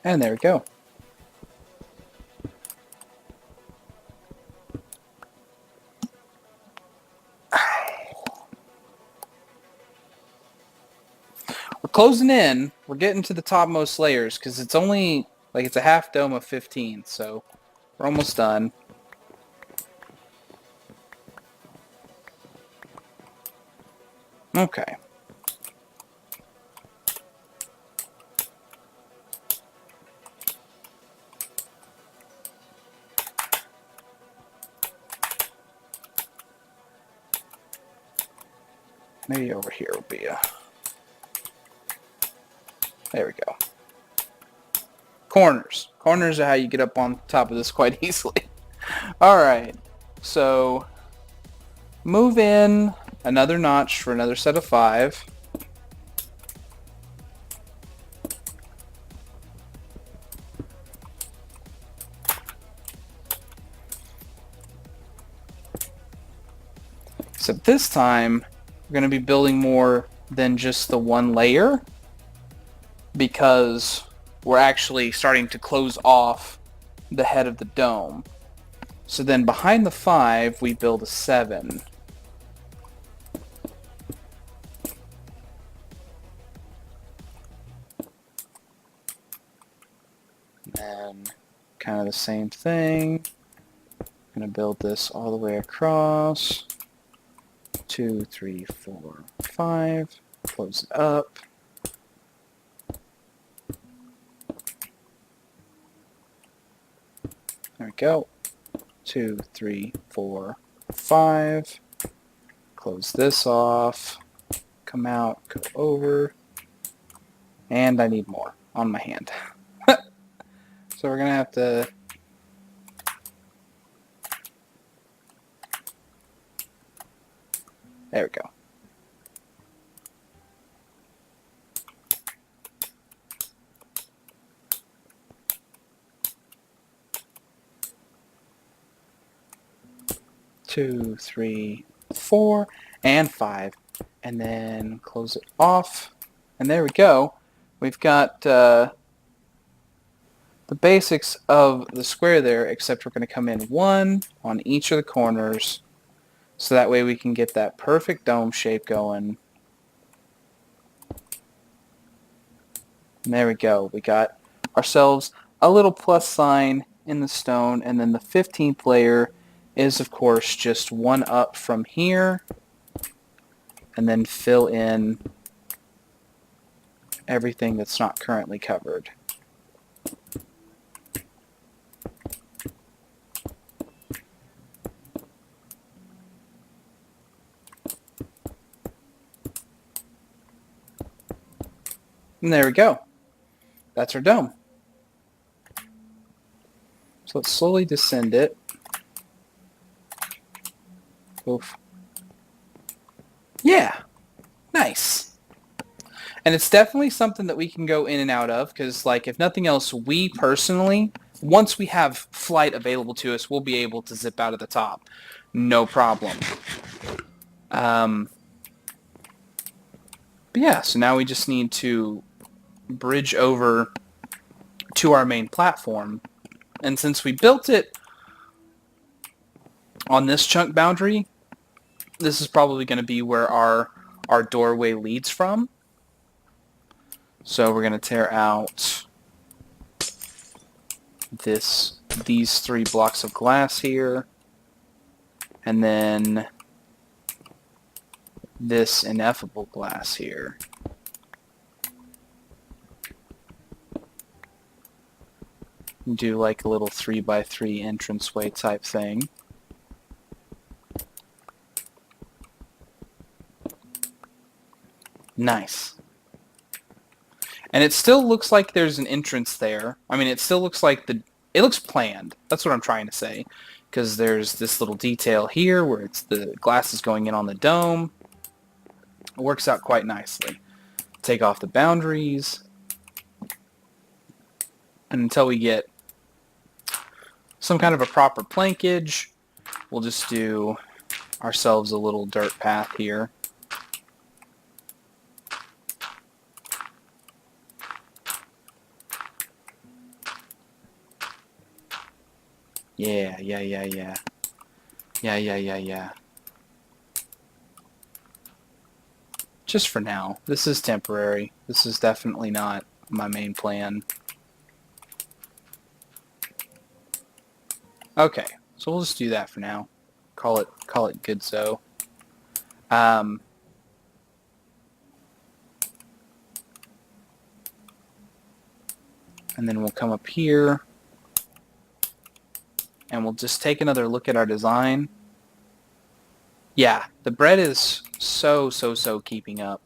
And there we go. We're closing in. We're getting to the topmost layers because it's only, like, it's a half dome of 15, so we're almost done. Okay. Maybe over here will be a... There we go. Corners. Corners are how you get up on top of this quite easily. Alright, so move in another notch for another set of 5. Except this time, we're going to be building more than just the one layer, because we're actually starting to close off the head of the dome. So then behind the 5, we build a 7. And kind of the same thing. I'm going to build this all the way across. 2, 3, 4, 5. Close it up. There we go. 2, 3, 4, 5. Close this off. Come out, go over. And I need more on my hand. So we're going to have to... There we go. Two, 3, 4, and 5. And then close it off. And there we go. We've got the basics of the square there, except we're going to come in 1 on each of the corners. So that way we can get that perfect dome shape going. And there we go. We got ourselves a little plus sign in the stone. And then the 15th layer is, of course, just 1 up from here. And then fill in everything that's not currently covered. And there we go. That's our dome. So let's slowly descend it. Oof. Yeah. Nice. And it's definitely something that we can go in and out of, because, like, if nothing else, we personally, once we have flight available to us, we'll be able to zip out of the top. No problem. But yeah, so now we just need to bridge over to our main platform. And since we built it on this chunk boundary, this is probably going to be where our doorway leads from. So we're going to tear out these 3 blocks of glass here, and then this ineffable glass here. Do like a little 3x3 entranceway type thing. Nice. And it still looks like there's an entrance there. I mean, it still looks like it looks planned. That's what I'm trying to say. Because there's this little detail here where the glass is going in on the dome. It works out quite nicely. Take off the boundaries. And until we get some kind of a proper plankage, we'll just do ourselves a little dirt path here. Yeah. Just for now. This is temporary. This is definitely not my main plan. Okay, so we'll just do that for now. Call it good so. And then we'll come up here and we'll just take another look at our design. Yeah, the bread is so keeping up.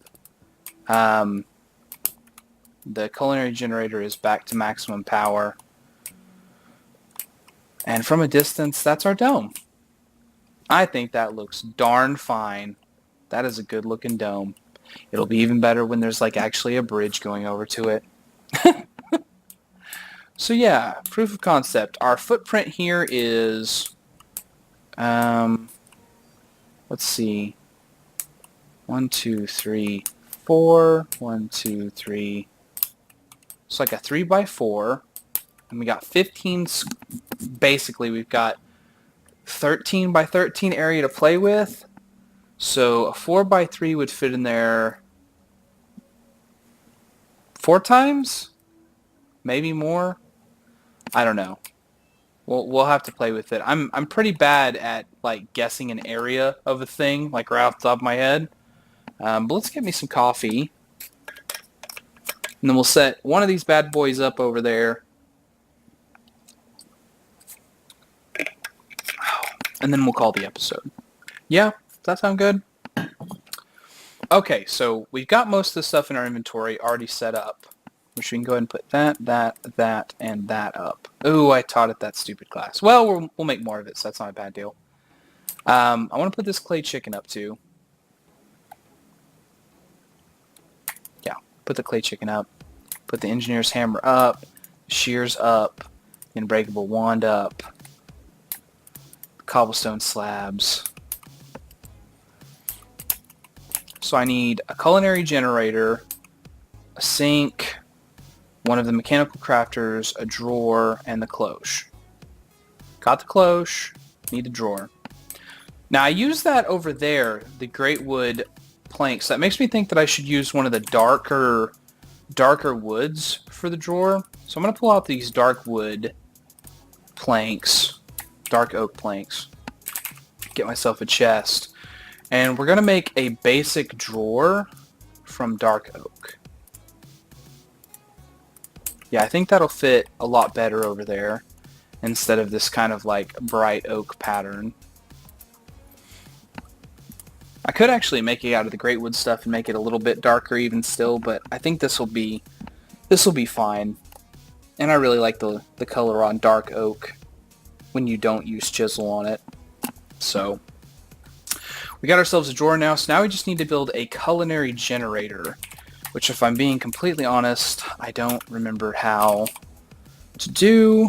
The culinary generator is back to maximum power. And from a distance, that's our dome. I think that looks darn fine. That is a good looking dome. It'll be even better when there's like actually a bridge going over to it. So yeah, proof of concept. Our footprint here is, let's see, 1, 2, 3, 4, 1, 2, 3. It's like a 3x4, and we got 15. Basically, we've got 13 by 13 area to play with. So a 4x3 would fit in there 4 times, maybe more. I don't know. We'll have to play with it. I'm pretty bad at like guessing an area of a thing, like right off the top of my head. But let's get me some coffee, and then we'll set one of these bad boys up over there, and then we'll call the episode. Yeah, does that sound good? Okay, so we've got most of the stuff in our inventory already set up, which we can go ahead and put that, and that up. Ooh, I taught it that stupid class. Well, we'll make more of it, so that's not a bad deal. I want to put this clay chicken up too. Yeah, put the clay chicken up. Put the engineer's hammer up. Shears up. The unbreakable wand up. Cobblestone slabs. So I need a culinary generator, a sink, one of the mechanical crafters, a drawer, and the cloche. Got the cloche, need the drawer. Now I use that over there, the great wood planks. That makes me think that I should use one of the darker woods for the drawer. So I'm going to pull out these dark wood planks, dark oak planks, get myself a chest. And we're going to make a basic drawer from dark oak. Yeah, I think that'll fit a lot better over there instead of this kind of like bright oak pattern. I could actually make it out of the great wood stuff and make it a little bit darker even still, but I think this will be fine. And I really like the color on dark oak when you don't use chisel on it. So we got ourselves a drawer now, so now we just need to build a culinary generator, which if I'm being completely honest, I don't remember how to do.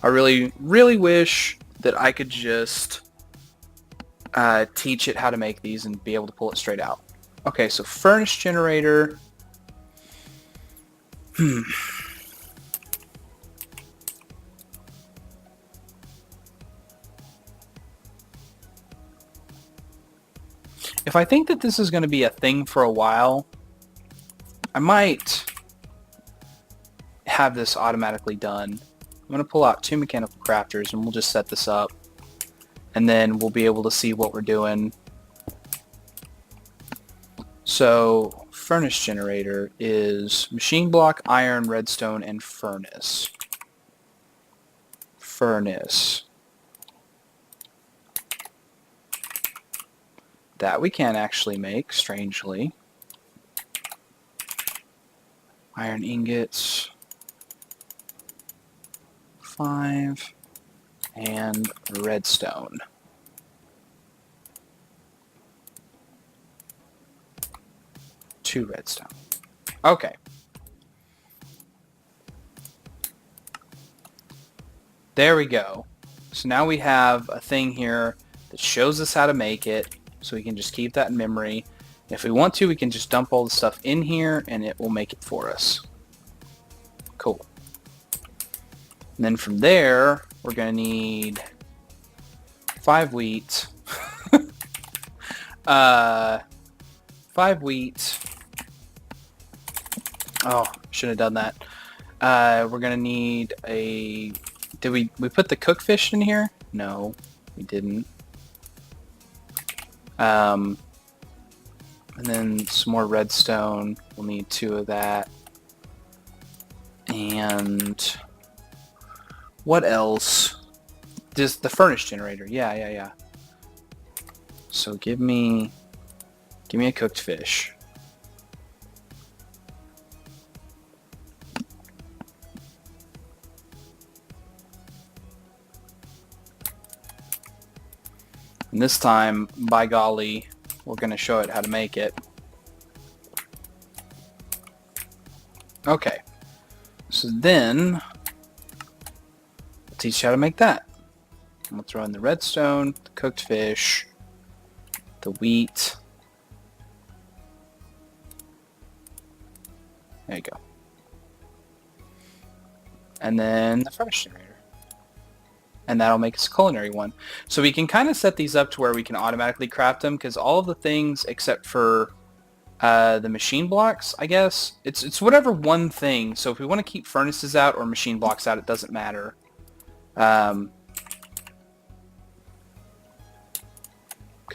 I really, really wish that I could just teach it how to make these and be able to pull it straight out. Okay, so furnace generator. If I think that this is going to be a thing for a while, I might have this automatically done. I'm going to pull out 2 mechanical crafters and we'll just set this up. And then we'll be able to see what we're doing. So, furnace generator is machine block, iron, redstone, and furnace. Furnace. That we can't actually make, strangely. Iron ingots. 5. And redstone. Two redstone. Okay. There we go. So now we have a thing here that shows us how to make it, so we can just keep that in memory. If we want to, we can just dump all the stuff in here and it will make it for us. Cool. And then from there, we're going to need 5 wheat. 5 wheat. Oh, should have done that. We're going to need a... Did we put the cooked fish in here? No, we didn't. And then some more redstone. We'll need 2 of that. And what else? Just the furnace generator. Yeah. So give me a cooked fish. And this time, by golly, we're going to show it how to make it. Okay. So then, we'll teach you how to make that. I'm going to throw in the redstone, the cooked fish, the wheat. There you go. And then the furnace generator. And that'll make us a culinary one. So we can kind of set these up to where we can automatically craft them, because all of the things except for the machine blocks, I guess, it's whatever one thing. So if we want to keep furnaces out or machine blocks out, it doesn't matter. Because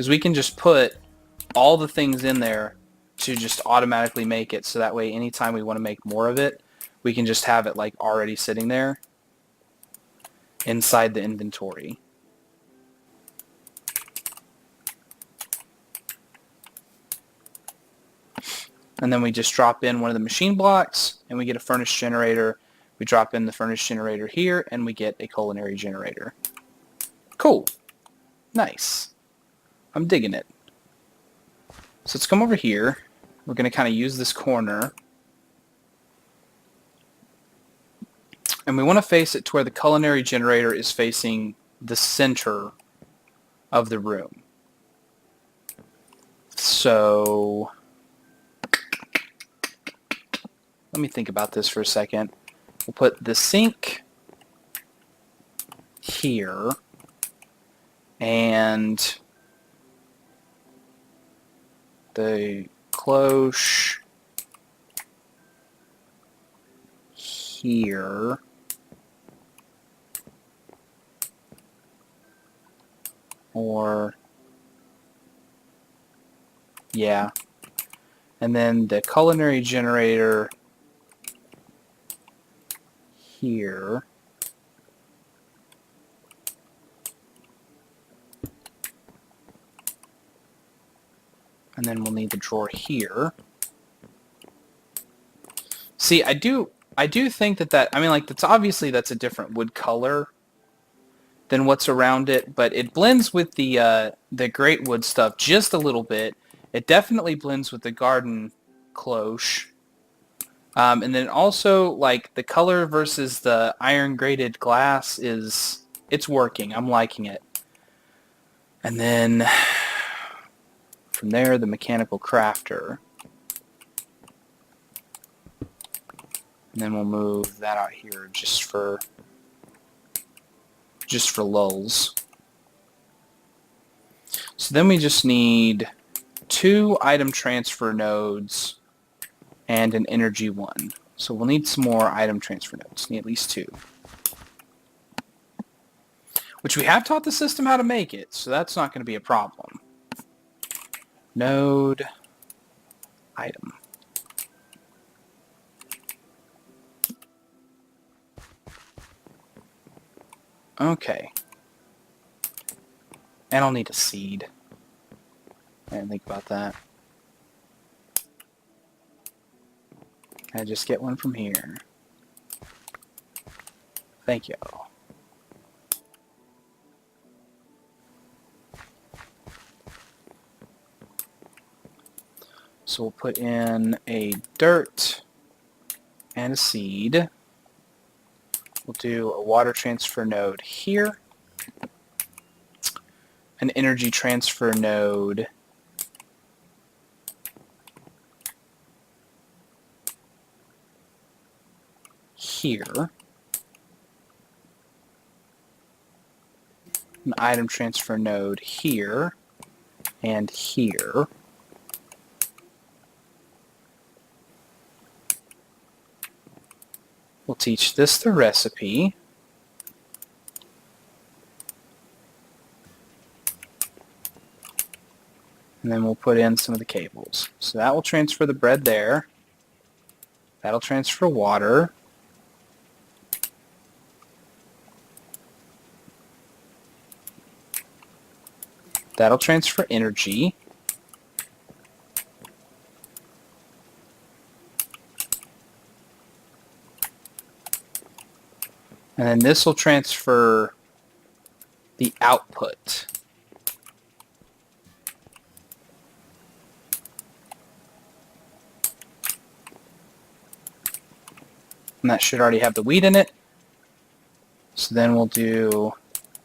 we can just put all the things in there to just automatically make it, so that way anytime we want to make more of it, we can just have it like already sitting there inside the inventory. And then we just drop in one of the machine blocks and we get a furnace generator. We drop in the furnace generator here and we get a culinary generator. Cool. Nice. I'm digging it. So let's come over here. We're going to kind of use this corner. And we want to face it to where the culinary generator is facing the center of the room. So let me think about this for a second. We'll put the sink here and the cloche here. Or, yeah. And then the culinary generator here. And then we'll need the drawer here. See, I do think that, I mean, like, that's obviously that's a different wood color than what's around it, but it blends with the great wood stuff just a little bit. It definitely blends with the garden cloche. And then also, like, the color versus the iron grated glass it's working. I'm liking it. And then from there, the mechanical crafter. And then we'll move that out here just for lulz. So then we just need 2 item transfer nodes and an energy one. So we'll need some more item transfer nodes. Need at least 2. Which we have taught the system how to make it, so that's not going to be a problem. Node item. Okay. And I'll need a seed. I didn't think about that. I just get one from here. Thank you. So we'll put in a dirt and a seed. We'll do a water transfer node here. An energy transfer node here. An item transfer node here and here. We'll teach this the recipe. And then we'll put in some of the cables. So that will transfer the bread there. That'll transfer water. That'll transfer energy. And then this will transfer the output. And that should already have the wheat in it. So then we'll do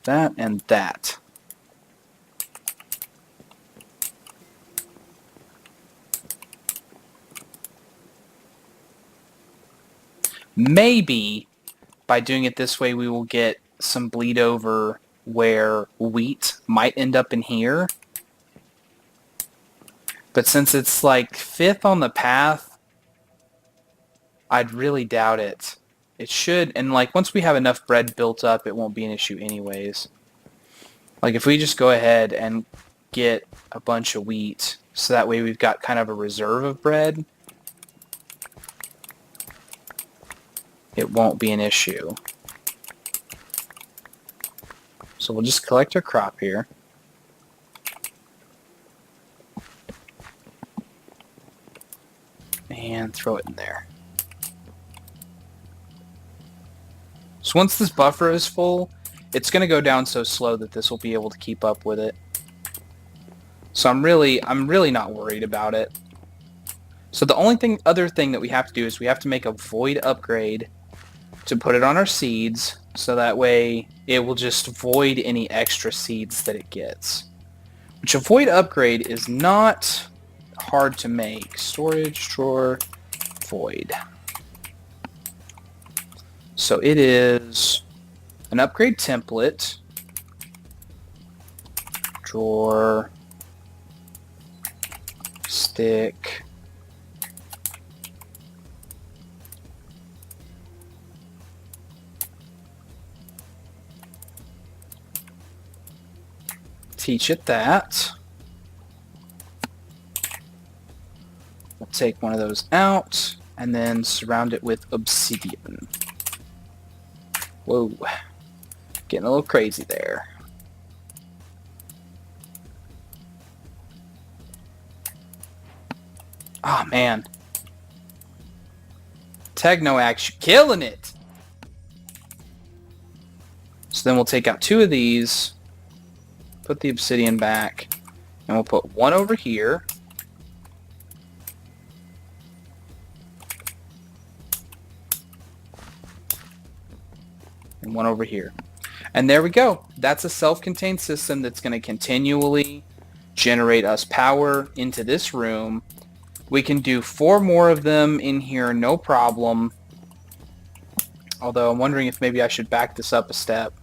that and that. Maybe by doing it this way we will get some bleed over where wheat might end up in here. But since it's like 5th on the path, I'd really doubt it. It should, and like once we have enough bread built up, it won't be an issue anyways. Like if we just go ahead and get a bunch of wheat, so that way we've got kind of a reserve of bread, it won't be an issue. So we'll just collect our crop here. And throw it in there. So once this buffer is full, it's going to go down so slow that this will be able to keep up with it. So I'm really not worried about it. So the only other thing that we have to do is we have to make a void upgrade to put it on our seeds, so that way it will just void any extra seeds that it gets. Which a void upgrade is not hard to make. Storage drawer void. So it is an upgrade template, drawer, stick, teach it that. We'll take one of those out and then surround it with obsidian. Whoa, getting a little crazy there. Oh man. Techno-Action, killing it! So then we'll take out 2 of these, put the obsidian back, and we'll put 1 over here. And 1 over here. And there we go. That's a self-contained system that's going to continually generate us power into this room. We can do 4 more of them in here, no problem. Although I'm wondering if maybe I should back this up a step.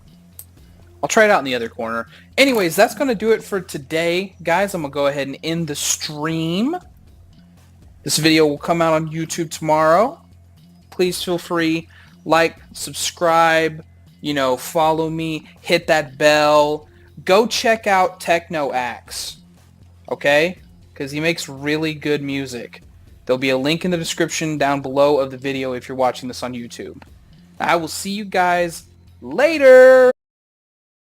I'll try it out in the other corner. Anyways, that's going to do it for today, guys. I'm going to go ahead and end the stream. This video will come out on YouTube tomorrow. Please feel free, like, subscribe, follow me, hit that bell. Go check out Techno-Axe, okay? Because he makes really good music. There'll be a link in the description down below of the video if you're watching this on YouTube. I will see you guys later!